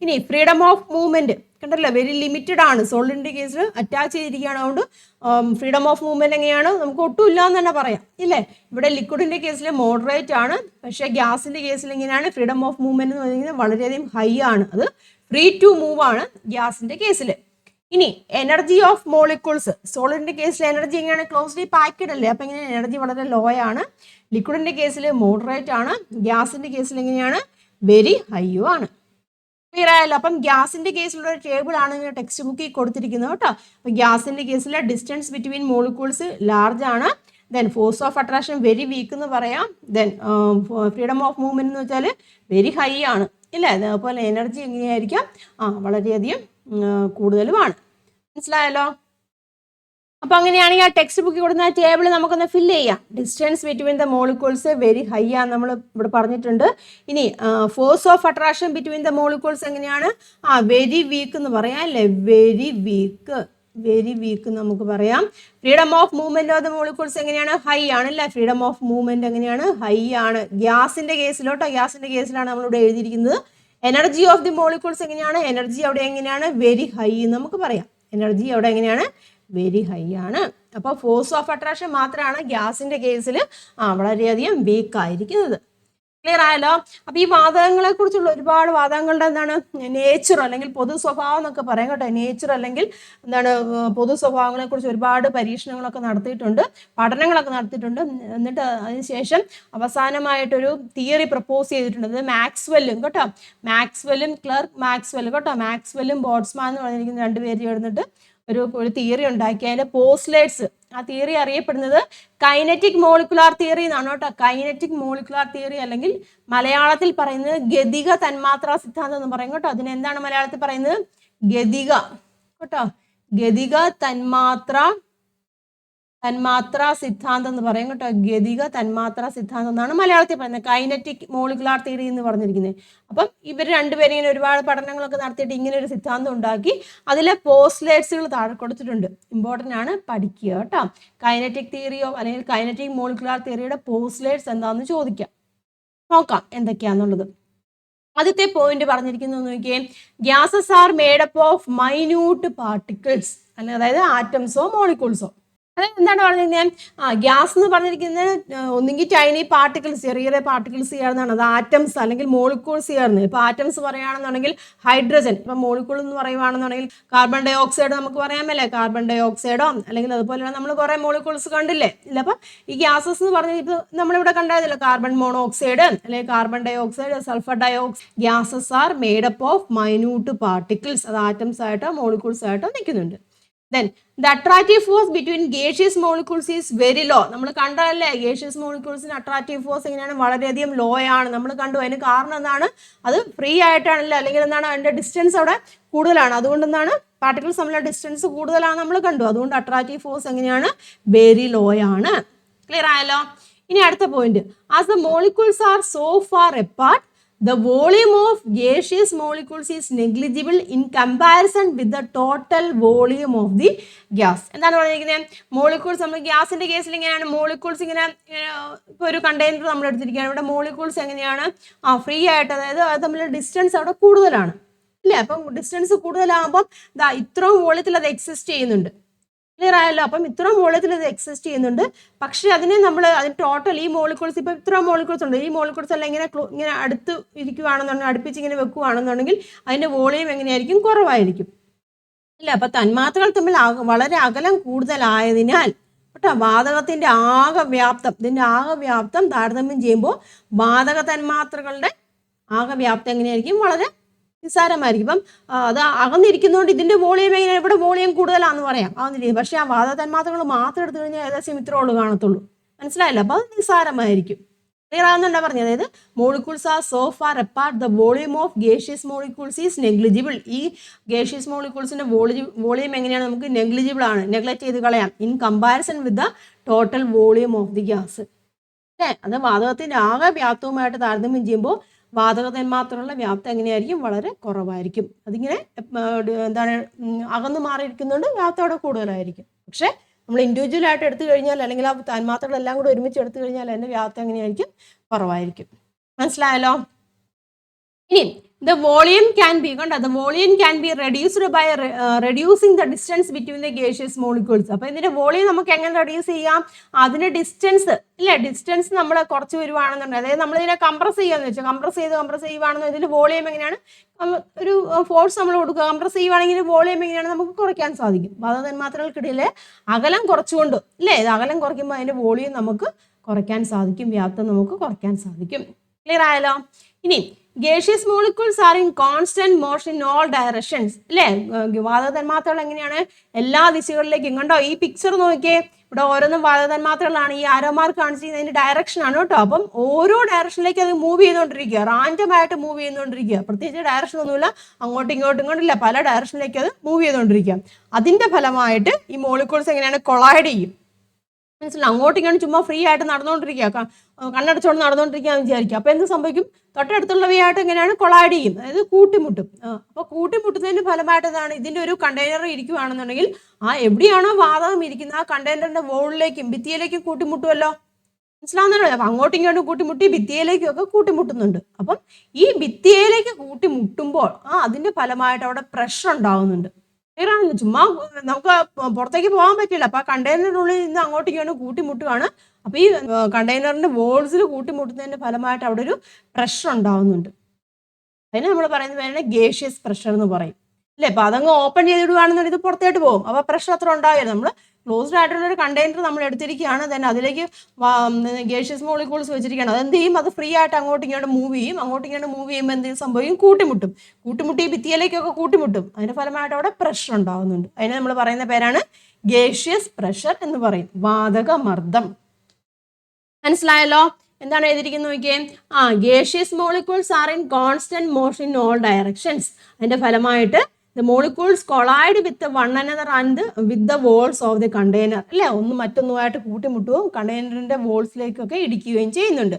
ഇനി ഫ്രീഡം ഓഫ് മൂവ്മെന്റ് കണ്ടല്ലോ, വെരി ലിമിറ്റഡ് ആണ്. സോളിഡിന്റെ കേസിൽ അറ്റാച്ച് ചെയ്തിരിക്കുകയാണ്, അതുകൊണ്ട് ഫ്രീഡം ഓഫ് മൂവ്മെന്റ് എങ്ങനെയാണ്? നമുക്ക് ഒട്ടും ഇല്ല എന്ന് തന്നെ പറയാം ഇല്ലേ. ഇവിടെ ലിക്വിഡിന്റെ കേസിൽ മോഡറേറ്റ് ആണ്, പക്ഷേ ഗ്യാസിന്റെ കേസിൽ എങ്ങനെയാണ്? ഫ്രീഡം ഓഫ് മൂവ്മെന്റ് എന്ന് പറയുന്നത് വളരെയധികം ഹൈ ആണ്. അത് ഫ്രീ ടു മൂവ് ആണ് ഗ്യാസിന്റെ കേസിൽ. ഇനി എനർജി ഓഫ് മോളിക്യൂൾസ്, സോളിഡിന്റെ കേസിൽ എനർജി എങ്ങനെയാണ്? ക്ലോസ്ലി പാക്ഡ് അല്ലേ, അപ്പം ഇങ്ങനെ എനർജി വളരെ ലോ ആണ്. ലിക്വിഡിന്റെ കേസിൽ മോഡറേറ്റ് ആണ്. ഗ്യാസിന്റെ കേസിൽ എങ്ങനെയാണ്? വെരി ഹൈയും ആണ്. ക്ലിയർ ആയല്ലോ? അപ്പം ഗ്യാസിന്റെ കേസിലുള്ള ഒരു ടേബിൾ ആണ് ടെക്സ്റ്റ് ബുക്കിൽ കൊടുത്തിരിക്കുന്നത് കേട്ടോ. അപ്പം ഗ്യാസിന്റെ കേസിലെ ഡിസ്റ്റൻസ് ബിറ്റ്വീൻ മോളിക്യൂൾസ് ലാർജ് ആണ്. Then force of attraction very weak എന്ന് പറയാം. ദെൻ ഫ്രീഡം ഓഫ് മൂവ്മെന്റ് എന്ന് വെച്ചാൽ വെരി ഹൈ ആണ് ഇല്ലേ. അതുപോലെ എനർജി എങ്ങനെയായിരിക്കാം? വളരെയധികം കൂടുതലുമാണ്. മനസ്സിലായല്ലോ? അപ്പോൾ അങ്ങനെയാണെങ്കിൽ ആ ടെക്സ്റ്റ് ബുക്കിൽ കൊടുക്കുന്ന ടേബിൾ നമുക്കൊന്ന് ഫില്ല് ചെയ്യാം. Distance between the molecules very high ആണ് നമ്മൾ ഇവിടെ പറഞ്ഞിട്ടുണ്ട്. ഇനി force of attraction between the molecules എങ്ങനെയാണ്? വെരി വീക്ക് എന്ന് പറയാം അല്ലേ. വെരി വീക്ക് നമുക്ക് പറയാം. Freedom of movement of the molecules എങ്ങനെയാണ്? ഹൈ ആണ് അല്ലേ. ഫ്രീഡം ഓഫ് മൂവ്മെന്റ് എങ്ങനെയാണ്? ഹൈ ആണ്. ഗ്യാസിന്റെ കേസിലോട്ടോ, ഗ്യാസിന്റെ കേസിലാണ് നമ്മളിവിടെ എഴുതിയിരിക്കുന്നത്. എനർജി ഓഫ് ദി മോളിക്യൂൾസ് എങ്ങനെയാണ്? എനർജി അവിടെ എങ്ങനെയാണ്? വെരി ഹൈ നമുക്ക് പറയാം. എനർജി അവിടെ എങ്ങനെയാണ്? വെരി ഹൈ ആണ്. അപ്പോൾ ഫോഴ്സ് ഓഫ് അട്രാക്ഷൻ മാത്രമാണ് ഗ്യാസിന്റെ കേസിൽ വളരെയധികം വീക്ക് ആയിരിക്കുന്നത്. ക്ലിയർ ആയല്ലോ. അപ്പൊ ഈ വാതകങ്ങളെ കുറിച്ചുള്ള ഒരുപാട് വാതകങ്ങളുടെ എന്താണ് നേച്ചർ അല്ലെങ്കിൽ പൊതു സ്വഭാവം എന്നൊക്കെ പറയാം കേട്ടോ. നേച്ചർ അല്ലെങ്കിൽ എന്താണ് പൊതു സ്വഭാവങ്ങളെ കുറിച്ച് ഒരുപാട് പരീക്ഷണങ്ങളൊക്കെ നടത്തിയിട്ടുണ്ട്, പഠനങ്ങളൊക്കെ നടത്തിയിട്ടുണ്ട്. എന്നിട്ട് അതിനുശേഷം അവസാനമായിട്ടൊരു തിയറി പ്രപ്പോസ് ചെയ്തിട്ടുണ്ട്. അത് മാക്സ്വെല്ലും കേട്ടോ, മാക്സ്വെല്ലും ക്ലർക്ക് മാക്സ്വെല്ലും കേട്ടോ, മാക്സ്വെല്ലും ബോട്ട്സ്മാൻ എന്ന് പറഞ്ഞിരിക്കുന്ന രണ്ടുപേര് ചേർന്നിട്ട് ഒരു തിയറി ഉണ്ടാക്കി. അതിന്റെ പോസ്റ്റ്ലേറ്റ്സ്, ആ തിയറി അറിയപ്പെടുന്നത് കൈനറ്റിക് മോളിക്കുലാർ തിയറി എന്നാണ് കേട്ടോ. കൈനറ്റിക് മോളിക്കുലാർ തിയറി അല്ലെങ്കിൽ മലയാളത്തിൽ പറയുന്നത് ഗതിക തന്മാത്രാ സിദ്ധാന്തം എന്ന് പറയും കേട്ടോ. അതിന് എന്താണ് മലയാളത്തിൽ പറയുന്നത്? ഗതിക കേട്ടോ, ഗതിക തന്മാത്രാ സിദ്ധാന്തം എന്ന് പറയും കേട്ടോ. ഗതിക തന്മാത്രാ സിദ്ധാന്തം എന്നാണ് മലയാളത്തിൽ പറയുന്നത്, കൈനറ്റിക് മോളിക്കുലാർ തിയറി എന്ന് പറഞ്ഞിരിക്കുന്നത്. അപ്പം ഇവർ രണ്ടുപേരും ഇങ്ങനെ ഒരുപാട് പഠനങ്ങളൊക്കെ നടത്തിയിട്ട് ഇങ്ങനെ ഒരു സിദ്ധാന്തം ഉണ്ടാക്കി. അതിലെ പോസ്റ്റ്ലേറ്റ്സുകൾ താഴെ കൊടുത്തിട്ടുണ്ട്, ഇമ്പോർട്ടൻ്റ് ആണ്, പഠിക്കുക കേട്ടോ. കൈനറ്റിക് തിയറിയോ അല്ലെങ്കിൽ കൈനറ്റിക് മോളിക്കുലാർ തിയറിയുടെ പോസ്റ്റ്ലേറ്റ്സ് എന്താണെന്ന് ചോദിക്കാം, നോക്കാം എന്തൊക്കെയാന്നുള്ളത്. ആദ്യത്തെ പോയിന്റ് പറഞ്ഞിരിക്കുന്നത് നോക്കിയേ, gases are made up of minute particles, അതായത് ആറ്റംസോ മോളിക്യൂൾസോ. അതായത് എന്താണ് പറഞ്ഞിരിക്കുന്നത്? ഗ്യാസ് എന്ന് പറഞ്ഞിരിക്കുന്നത് ഒന്നുകിൽ ടൈനി പാർട്ടിക്കിൾസ്, ചെറിയ ചെറിയ പാർട്ടിക്കിൾസ് ചേർന്നാണ്, അത് ആറ്റംസ് അല്ലെങ്കിൽ മോളിക്യൂൾസ് ചേർന്ന്. ഇപ്പൊ ആറ്റംസ് പറയുകയാണെന്നുണ്ടെങ്കിൽ ഹൈഡ്രജൻ, ഇപ്പൊ മോളിക്യൂൾ എന്ന് പറയുകയാണെന്നുണ്ടെങ്കിൽ കാർബൺ ഡൈ ഓക്സൈഡ് നമുക്ക് പറയാമല്ലേ, കാർബൺ ഡൈ ഓക്സൈഡോ അല്ലെങ്കിൽ അതുപോലെ നമ്മൾ കുറെ മോളിക്യൂൾസ് കണ്ടില്ലേ ഇല്ല. അപ്പൊ ഈ ഗ്യാസസ് എന്ന് പറഞ്ഞാൽ ഇപ്പൊ നമ്മളിവിടെ കണ്ടായിരുന്നില്ല, കാർബൺ മോണോക്സൈഡ് അല്ലെങ്കിൽ carbon dioxide, sulphur dioxide. Gases are made up of minute particles, അത് ആറ്റംസ് ആയിട്ടോ മോളിക്യൂൾസ് ആയിട്ടോ നിൽക്കുന്നുണ്ട്. Then the attractive force between gaseous molecules is very low. നമ്മൾ കണ്ടല്ലേ gaseous moleculesന് attractive force എങ്ങനെയാണ്, വളരെയധികം ലോ ആണ്. നമ്മൾ കണ്ടു, അതിന് കാരണം എന്താണ്? അത് ഫ്രീ ആയിട്ടാണല്ലോ, അല്ലെങ്കിൽ എന്താണ് അതിന്റെ ഡിസ്റ്റൻസ് അവിടെ കൂടുതലാണ്. അതുകൊണ്ട് എന്താണ് പാർട്ടിക്കിൾസ് തമ്മിലുള്ള ഡിസ്റ്റൻസ് കൂടുതലാണ് നമ്മൾ കണ്ടു. അതുകൊണ്ട് അട്രാക്റ്റീവ് ഫോഴ്സ് എങ്ങനെയാണ്? വെരി ലോ ആണ്. ക്ലിയർ ആയല്ലോ. ഇനി അടുത്ത point, as the molecules are so far apart the volume of gaseous molecules is negligible in comparison with the total volume of the gas. എന്താണ് പറഞ്ഞിരിക്കുന്നത്? മോളിക്യൂൾസ്, നമ്മൾ ഗ്യാസിന്റെ കേസിൽ ഇങ്ങനെയാണ്, മോളിക്യൂൾസ് ഇങ്ങനെ ഇപ്പോൾ ഒരു കണ്ടെയ്നർ നമ്മൾ എടുത്തിരിക്കുകയാണ്, ഇവിടെ മോളിക്യൂൾസ് എങ്ങനെയാണ് ഫ്രീ ആയിട്ട്, അതായത് അത് തമ്മിലുള്ള ഡിസ്റ്റൻസ് അവിടെ കൂടുതലാണ് ഇല്ലേ. അപ്പം ഡിസ്റ്റൻസ് കൂടുതലാകുമ്പം ഇത്രയും വോളിയത്തിൽ അത് എക്സിസ്റ്റ് ചെയ്യുന്നുണ്ട്. ക്ലിയർ ആയല്ലോ. അപ്പം ഇത്രയും വോളിയത്തിൽ ഇത് എക്സിസ്റ്റ് ചെയ്യുന്നുണ്ട്. പക്ഷെ അതിന് നമ്മൾ അതിന് ടോട്ടൽ ഈ മോളിക്യൂൾസ്, ഇപ്പം ഇത്ര മോളിക്യൂൾസ് ഉണ്ട്, ഈ മോളിക്യൂൾസ് എല്ലാം ഇങ്ങനെ അടുത്ത് ഇരിക്കുകയാണെന്നുണ്ടെങ്കിൽ, അടുപ്പിച്ച് ഇങ്ങനെ വെക്കുകയാണെന്നുണ്ടെങ്കിൽ അതിന്റെ വോളിയം എങ്ങനെയായിരിക്കും? കുറവായിരിക്കും ഇല്ല. അപ്പൊ തന്മാത്രകൾ തമ്മിൽ വളരെ അകലം കൂടുതലായതിനാൽ കേട്ടോ, വാതകത്തിന്റെ ആകെ വ്യാപ്തം, ഇതിന്റെ ആകെ വ്യാപ്തം താരതമ്യം ചെയ്യുമ്പോൾ വാതക തന്മാത്രകളുടെ ആകെ വ്യാപ്തം എങ്ങനെയായിരിക്കും? വളരെ നിസ്സാരമായിരിക്കും. ഇപ്പം അത് അകന്നിരിക്കുന്നതുകൊണ്ട് ഇതിന്റെ വോളിയം എങ്ങനെ, ഇവിടെ വോളിയം കൂടുതലാണെന്ന് പറയാം അകന്നിരിക്കും. പക്ഷെ ആ വാതക തന്മാത്രകൾ മാത്രം എടുത്തു കഴിഞ്ഞാൽ ഏകദേശം ഇത്രയുള്ളൂ കാണത്തുള്ളൂ. മനസ്സിലായല്ലോ. അപ്പൊ അത് നിസ്സാരമായിരിക്കും. ക്ലിയർ ആവുന്നുണ്ടാ പറഞ്ഞത്? അതായത് molecules are so far apart the volume of gaseous molecules is negligible. ഈ ഗേഷ്യസ് മോളിക്യൂൾസിന്റെ വോളിയം എങ്ങനെയാണ്? നമുക്ക് നെഗ്ലിജിബിൾ ആണ്, നെഗ്ലക്ട് ചെയ്ത് കളയാം. In comparison with the total volume of the gas. അല്ലേ, അത് വാതകത്തിന്റെ ആകെ വ്യാപ്തവുമായിട്ട് താരതമ്യം ചെയ്യുമ്പോൾ വാതക തന്മാത്രകളുടെ വ്യാപ്തം എങ്ങനെയായിരിക്കും? വളരെ കുറവായിരിക്കും. അതിങ്ങനെ എന്താണ് അകന്നു മാറിയിരിക്കുന്നുണ്ട്, വ്യാപ്തം അവിടെ കൂടുതലായിരിക്കും. പക്ഷെ നമ്മൾ ഇൻഡിവിജ്വൽ ആയിട്ട് എടുത്തു കഴിഞ്ഞാൽ, അല്ലെങ്കിൽ ആ തന്മാത്രകളെല്ലാം കൂടെ ഒരുമിച്ച് എടുത്തു കഴിഞ്ഞാൽ അതിന്റെ വ്യാപ്തം എങ്ങനെയായിരിക്കും? കുറവായിരിക്കും. മനസ്സിലായല്ലോ. ഇനി the volume can be reduced by reducing the distance between the gaseous molecules. അപ്പോൾ ഇതിന്റെ വോളിയം നമുക്ക് എങ്ങനെ റെഡ്യൂസ് ചെയ്യാം? അതിന്റെ ഡിസ്റ്റൻസ് ഇല്ലേ, ഡിസ്റ്റൻസ് നമ്മൾ കുറച്ച് വരുവാണെന്നുണ്ടെങ്കിൽ, അതായത് നമ്മൾ ഇതിനെ കംപ്രസ് ചെയ്യാന്ന് വെച്ചാൽ, കംപ്രസ് ചെയ്യുവാണെന്ന് ഇതിന്റെ വോളിയം എങ്ങനെയാണ്? ഒരു ഫോഴ്സ് നമ്മൾ കൊടുക്കുക, കംപ്രസ് ചെയ്യുവാണെങ്കിൽ വോളിയം എങ്ങനെയാണ്? നമുക്ക് കുറയ്ക്കാൻ സാധിക്കും. വാതക തന്മാത്രകൾക്കിടയിലെ അകലം കുറച്ചുകൊണ്ട് ഇല്ലേ, അകലം കുറയ്ക്കുമ്പോൾ അതിന്റെ വോളിയം നമുക്ക് കുറയ്ക്കാൻ സാധിക്കും, വ്യാപ്തം നമുക്ക് കുറയ്ക്കാൻ സാധിക്കും. ക്ലിയർ ആയല്ലോ. ഇനി gaseous molecules are in constant motion in all directions. അല്ലേ, വാതക തന്മാത്രകൾ എങ്ങനെയാണ്? എല്ലാ ദിശകളിലേക്കും. കണ്ടോ ഈ പിക്ചർ നോക്കിയേ, ഇവിടെ ഓരോന്നും വാതക തന്മാത്രകളാണ്. ഈ ആരോ മാർക്ക് കാണിച്ചിരിക്കുന്നത് അതിന്റെ ഡയറക്ഷൻ ആണ് കേട്ടോ. അപ്പം ഓരോ ഡയറക്ഷനിലേക്ക് അത് മൂവ് ചെയ്തുകൊണ്ടിരിക്കുക, റാൻഡം ആയിട്ട് മൂവ് ചെയ്തുകൊണ്ടിരിക്കുക. പ്രത്യേകിച്ച് ഡയറക്ഷൻ ഒന്നുമില്ല, അങ്ങോട്ടും ഇങ്ങോട്ടില്ല, പല ഡയറക്ഷനിലേക്ക് അത് മൂവ് ചെയ്തുകൊണ്ടിരിക്കുക. അതിന്റെ ഫലമായിട്ട് ഈ മോളിക്യൂൾസ് എങ്ങനെയാണ്? കൊളൈഡ് ചെയ്യും. മനസ്സിലായി? അങ്ങോട്ടും ഇങ്ങോട്ടും ചുമ്മാ ഫ്രീ ആയിട്ട് നടന്നുകൊണ്ടിരിക്കുക, കണ്ണടച്ചുകൊണ്ട് നടന്നുകൊണ്ടിരിക്കുക വിചാരിക്കുക. അപ്പൊ എന്ത് സംഭവിക്കും? തൊട്ടടുത്തുള്ളവയായിട്ട് എങ്ങനെയാണ്? കൊളൈഡ് ചെയ്യും, അതായത് കൂട്ടിമുട്ടും. അപ്പൊ കൂട്ടിമുട്ടുന്നതിന്റെ ഫലമായിട്ട് എന്താണ്? ഇതിന്റെ ഒരു കണ്ടെയ്നർ ഇരിക്കുകയാണെന്നുണ്ടെങ്കിൽ എവിടെയാണോ വാതകം ഇരിക്കുന്നത് ആ കണ്ടെയ്നറിന്റെ വോളിലേക്കും ഭിത്തിയിലേക്കും കൂട്ടിമുട്ടുമല്ലോ. മനസ്സിലാവുന്നല്ലോ. അപ്പൊ അങ്ങോട്ടും ഇങ്ങോട്ടും കൂട്ടിമുട്ടി ഭിത്തിയിലേക്കും ഒക്കെ കൂട്ടിമുട്ടുന്നുണ്ട്. അപ്പം ഈ ഭിത്തിയിലേക്ക് കൂട്ടിമുട്ടുമ്പോൾ അതിന്റെ ഫലമായിട്ട് അവിടെ പ്രഷർ ഉണ്ടാവുന്നുണ്ട്. ക്ലിയറാണല്ലോ. ചുമ്മാ നമുക്ക് പുറത്തേക്ക് പോകാൻ പറ്റില്ല. അപ്പൊ ആ കണ്ടെയ്നറിനുള്ളിൽ നിന്ന് അങ്ങോട്ടും ഇങ്ങോട്ടും കൂട്ടിമുട്ടുകയാണ്. അപ്പൊ ഈ കണ്ടെയ്നറിന്റെ വോൾസിൽ കൂട്ടിമുട്ടുന്നതിന്റെ ഫലമായിട്ട് അവിടെ ഒരു പ്രഷർ ഉണ്ടാവുന്നുണ്ട്. അതിന് നമ്മൾ പറയുന്ന പേരാണ് ഗേഷ്യസ് പ്രഷർ എന്ന് പറയും അല്ലേ. അപ്പൊ അതങ്ങ് ഓപ്പൺ ചെയ്തിടുകയാണെന്നുണ്ടെങ്കിൽ ഇത് പുറത്തേട്ട് പോകും. അപ്പൊ പ്രഷർ അത്ര ഉണ്ടാവില്ല. നമ്മൾ ക്ലോസ്ഡ് ആയിട്ടുള്ള ഒരു കണ്ടെയ്നർ നമ്മൾ എടുത്തിരിക്കുകയാണ്, തന്നെ അതിലേക്ക് ഗേഷ്യസ് മോളിക്യൂൾസ് വെച്ചിരിക്കുകയാണ്. അതെന്ത് ചെയ്യും? അത് ഫ്രീ ആയിട്ട് അങ്ങോട്ടും ഇങ്ങോട്ട് മൂവ് ചെയ്യും. അങ്ങോട്ടും ഇങ്ങോട്ട് മൂവ് ചെയ്യുമ്പോൾ എന്ത് സംഭവിക്കും? കൂട്ടിമുട്ടി ഭിത്തിയിലേക്കൊക്കെ കൂട്ടിമുട്ടും. അതിന്റെ ഫലമായിട്ട് അവിടെ പ്രഷർ ഉണ്ടാവുന്നുണ്ട്. അതിനെ നമ്മൾ പറയുന്ന പേരാണ് ഗേഷ്യസ് പ്രഷർ എന്ന് പറയും. വാതകമർദ്ദം. മനസ്സിലായല്ലോ? എന്താണ് എഴുതിയിരിക്കുന്നത് നോക്കിയേ. Gaseous molecules are in constant motion in all directions. അതിന്റെ ഫലമായിട്ട് the molecules collide with one another and with the walls of the container. അല്ലേ, ഒന്ന് മറ്റൊന്നുമായിട്ട് കൂട്ടിമുട്ടുകയും കണ്ടെയ്നറിന്റെ വോൾസിലേക്കൊക്കെ ഇടിക്കുകയും ചെയ്യുന്നുണ്ട്.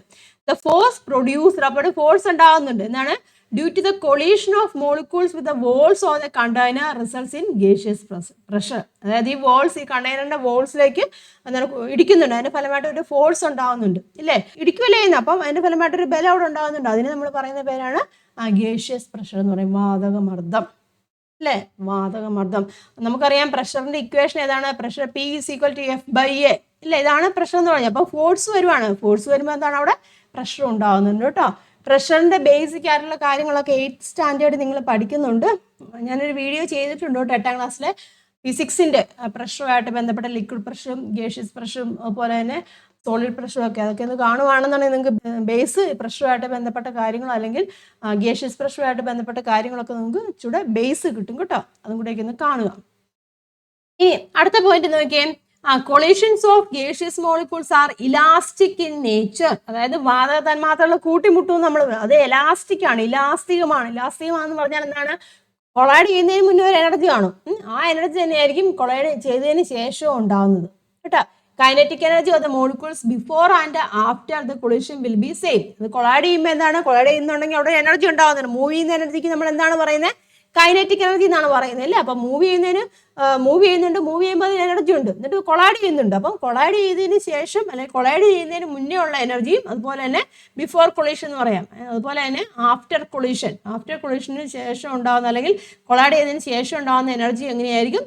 The force produced, അപ്പോൾ ഫോഴ്സ് ഉണ്ടാകുന്നുണ്ട്. എന്താണ്? Due to the collision of molecules with the walls of the container results in gaseous pressure. അതായത് ഈ walls, ഈ കണ്ടെയ്നറിന്റെ വോൾസിലേക്ക് എന്താണ് ഇടിക്കുന്നുണ്ട്. അതിന്റെ ഫലമായിട്ട് ഒരു ഫോഴ്സ് ഉണ്ടാകുന്നുണ്ട് ഇല്ലേ, ഇടിക്കുകയല്ലേ ചെയ്യുന്നത്. അപ്പം അതിന്റെ ഫലമായിട്ട് ഒരു ബലം അവിടെ ഉണ്ടാകുന്നുണ്ട്. അതിന് നമ്മൾ പറയുന്ന പേരാണ് ഗേഷ്യസ് പ്രഷർ എന്ന് പറയും. വാതകമർദ്ദം അല്ലേ, വാതകമർദ്ദം. നമുക്കറിയാം പ്രഷറിന്റെ ഇക്വേഷൻ ഏതാണ്? പ്രഷർ P = F/A ഇല്ലേ, ഇതാണ് പ്രഷർ എന്ന് പറഞ്ഞാൽ. അപ്പോൾ ഫോഴ്സ് വരുവാണ്. ഫോഴ്സ് വരുമ്പോൾ എന്താണ്? അവിടെ പ്രഷർ ഉണ്ടാകുന്നുണ്ട് കേട്ടോ. പ്രഷറിന്റെ ബേസിക് ആയിട്ടുള്ള കാര്യങ്ങളൊക്കെ 8th സ്റ്റാൻഡേർഡ് നിങ്ങൾ പഠിക്കുന്നുണ്ട്. ഞാനൊരു വീഡിയോ ചെയ്തിട്ടുണ്ട് കേട്ടോ 8ാം ക്ലാസ്സിലെ ഫിസിക്സിന്റെ പ്രഷറുമായിട്ട് ബന്ധപ്പെട്ട ലിക്വിഡ് പ്രഷറും ഗേഷ്യസ് പ്രഷറും അതുപോലെ തന്നെ സോളിഡ് പ്രഷറും ഒക്കെ. അതൊക്കെ ഒന്ന് കാണുവാണെന്നുണ്ടെങ്കിൽ നിങ്ങൾക്ക് ബേസ് പ്രഷറുമായിട്ട് ബന്ധപ്പെട്ട കാര്യങ്ങൾ അല്ലെങ്കിൽ ഗേഷ്യസ് പ്രഷറുമായിട്ട് ബന്ധപ്പെട്ട കാര്യങ്ങളൊക്കെ നിങ്ങൾക്ക് ചൂടെ ബേസ് കിട്ടും കേട്ടോ. അതും കൂടെയൊക്കെ ഒന്ന് കാണുക. ഇനി അടുത്ത പോയിന്റ് നോക്കിയേ. collisions of gaseous molecules are elastic in nature. അതായത് വാതക തന്മാത്രകൾ കൂട്ടിമുട്ടും നമ്മൾ, അത് എലാസ്റ്റിക് ആണ്, ഇലാസ്തികമാണെന്ന് പറഞ്ഞാൽ എന്താണ്? കൊളൈഡ് ചെയ്യുന്നതിന് മുന്നേ ഒരു എനർജി കാണും. ആ എനർജി തന്നെയായിരിക്കും കൊളൈഡ് ചെയ്തതിന് ശേഷം ഉണ്ടാവുന്നത് കേട്ടോ. Kinetic energy of the molecules before and after the collision will be same. അത് കൊളൈഡ് ചെയ്യുമ്പോൾ എന്താണ്? കൊളൈഡ് ചെയ്യുന്നുണ്ടെങ്കിൽ അവിടെ എനർജി ഉണ്ടാവുന്നുണ്ട്. മൂവ് ചെയ്യുന്ന എനർജിക്ക് നമ്മൾ എന്താണ് പറയുന്നത്? കൈനറ്റിക് എനർജി എന്നാണ് പറയുന്നത് അല്ലേ. അപ്പം മൂവ് ചെയ്യുമ്പോൾ അതിന് എനർജി ഉണ്ട്, എന്നിട്ട് കൊളൈഡ് ചെയ്യുന്നുണ്ട്. അപ്പം കൊളൈഡ് ചെയ്തതിന് ശേഷം അല്ലെങ്കിൽ കൊളൈഡ് ചെയ്യുന്നതിന് മുന്നേ ഉള്ള എനർജിയും അതുപോലെ തന്നെ ബിഫോർ കൊളീഷൻ എന്ന് പറയാം. അതുപോലെ തന്നെ ആഫ്റ്റർ കൊളീഷന് ശേഷം ഉണ്ടാകുന്ന അല്ലെങ്കിൽ കൊളൈഡ് ചെയ്തതിന് ശേഷം ഉണ്ടാകുന്ന എനർജി എങ്ങനെയായിരിക്കും?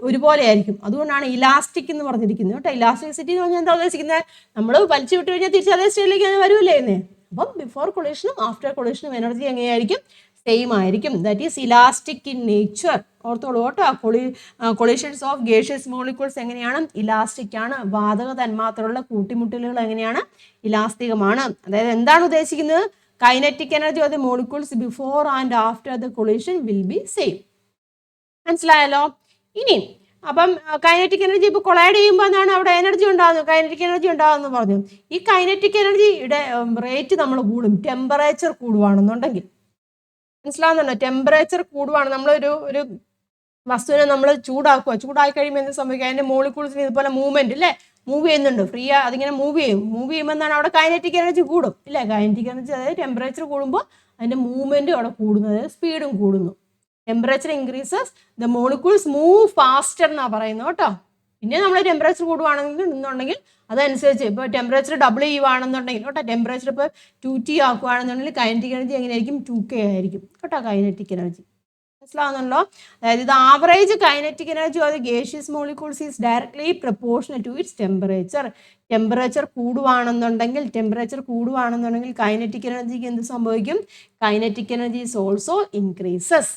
ഒരുപോലെ ആയിരിക്കും. അതുകൊണ്ടാണ് ഇലാസ്റ്റിക് എന്ന് പറഞ്ഞിരിക്കുന്നത് കേട്ടോ. ഇലാസ്റ്റിസിറ്റി എന്ന് പറഞ്ഞാൽ എന്താ ഉദ്ദേശിക്കുന്നത്? നമ്മൾ വലിച്ചു വിട്ട് കഴിഞ്ഞാൽ തിരിച്ച് അതേ സ്റ്റേജിലേക്ക് വരൂല്ലേ എന്നേ. അപ്പം ബിഫോർ കൊളീഷനും ആഫ്റ്റർ കൊളീഷനും എനർജി എങ്ങനെയായിരിക്കും? സെയിം ആയിരിക്കും. That is elastic in nature. ഓർത്തോളൂ കേട്ടോ. കൊളീഷൻസ് ഓഫ് ഗേഷ്യസ് മോളിക്യൂൾസ് എങ്ങനെയാണ്? ഇലാസ്റ്റിക് ആണ്. വാതക തന്മാത്രകളുടെ കൂട്ടിമുട്ടലുകൾ എങ്ങനെയാണ്? ഇലാസ്തികമാണ്. അതായത് എന്താണ് ഉദ്ദേശിക്കുന്നത്? Kinetic energy of the molecules before and after the collision will be same. മനസ്സിലായല്ലോ? ഇനി അപ്പം കൈനറ്റിക് എനർജി ഇപ്പോൾ കൊളൈഡ് ചെയ്യുമ്പോൾ എന്താണ്? അവിടെ എനർജി ഉണ്ടാകുന്നു, കൈനറ്റിക് എനർജി ഉണ്ടാകുന്നു പറഞ്ഞു. ഈ കൈനറ്റിക് എനർജിയുടെ റേറ്റ് നമ്മൾ കൂടും ടെമ്പറേച്ചർ കൂടുവാണെന്നുണ്ടെങ്കിൽ. മനസ്സിലാവുന്നുണ്ടോ? ടെമ്പറേച്ചർ കൂടുവാണ്. ഒരു വസ്തുവിനെ നമ്മൾ ചൂടായി കഴിയുമ്പോൾ എന്ത് സംഭവിക്കും? അതിന്റെ മോളിക്യൂൾസിന് ഇതുപോലെ മൂവ്മെന്റ് ഇല്ലേ, മൂവ് ചെയ്യുന്നുണ്ട്, ഫ്രീ അതിങ്ങനെ മൂവ് ചെയ്യുമ്പോൾ എന്താണ്? അവിടെ കൈനറ്റിക് എനർജി കൂടും ഇല്ലേ. കൈനറ്റിക് എനർജി അതായത് ടെമ്പറേച്ചർ കൂടുമ്പോൾ അതിന്റെ മൂവ്മെന്റ് അവിടെ കൂടുന്നു, അതായത് സ്പീഡും കൂടുന്നു. Temperature increases the molecules move faster എന്നാണ് പറയുന്നത് കേട്ടോ. പിന്നെ നമ്മൾ ടെമ്പറേച്ചർ കൂടുവാണെന്നുണ്ടെങ്കിൽ അതനുസരിച്ച് ഇപ്പോൾ ടെമ്പറേച്ചർ ഡബിൾ ചെയ്യുവാണെന്നുണ്ടെങ്കിൽ കേട്ടോ, ടെമ്പറേച്ചർ ഇപ്പോൾ 2T ആക്കുകയാണെന്നുണ്ടെങ്കിൽ കൈനറ്റിക് എനർജി എങ്ങനെയായിരിക്കും? 2K ആയിരിക്കും കേട്ടോ കൈനറ്റിക് എനർജി. മനസ്സിലാവുന്നുണ്ടല്ലോ? അതായത് ഇത് average kinetic energy of the gaseous molecules is directly proportional to its temperature. Temperature കൂടുവാണെന്നുണ്ടെങ്കിൽ കൈനറ്റിക് എനർജിക്ക് എന്ത് സംഭവിക്കും? Kinetic energy is also increases.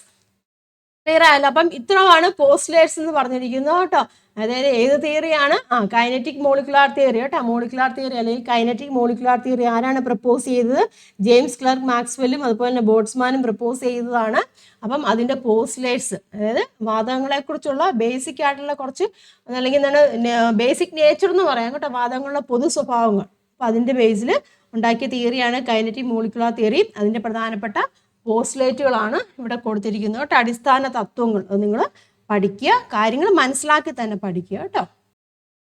Clear ആയല്ലോ? അപ്പം ഇത്രയാണ് പോസ്റ്റ്ലേറ്റ്സ് എന്ന് പറഞ്ഞിരിക്കുന്നത് കേട്ടോ. അതായത് ഏത് തിയറിയാണ്? കൈനറ്റിക് മോളിക്കുലാർ തിയറി കേട്ടോ. മോളിക്കുലാർ തിയറി അല്ലെങ്കിൽ കൈനറ്റിക് മോളിക്കുലാർ തിയറി ആരാണ് പ്രപ്പോസ് ചെയ്തത്? ജെയിംസ് ക്ലർക്ക് മാക്സ്വെല്ലും അതുപോലെ തന്നെ ബോട്ട്സ്മാനും പ്രപ്പോസ് ചെയ്തതാണ്. അപ്പം അതിൻ്റെ പോസ്റ്റ്ലേറ്റ്സ്, അതായത് വാതകങ്ങളെ കുറിച്ചുള്ള ബേസിക് ആയിട്ടുള്ള കുറച്ച് അല്ലെങ്കിൽ എന്താണ് ബേസിക് നേച്ചർ എന്ന് പറയാം കേട്ടോ, വാതകങ്ങളുടെ പൊതു സ്വഭാവങ്ങൾ. അപ്പം അതിൻ്റെ ബേസിൽ ഉണ്ടാക്കിയ തിയറിയാണ് കൈനറ്റിക് മോളിക്കുലാർ തിയറി. അതിൻ്റെ പ്രധാനപ്പെട്ട പോസ്റ്റ്ലേറ്റുകളാണ് ഇവിടെ കൊടുത്തിരിക്കുന്നത് കേട്ടോ. അടിസ്ഥാന തത്വങ്ങൾ നിങ്ങൾ പഠിക്കുക, കാര്യങ്ങൾ മനസ്സിലാക്കി തന്നെ പഠിക്കുക കേട്ടോ.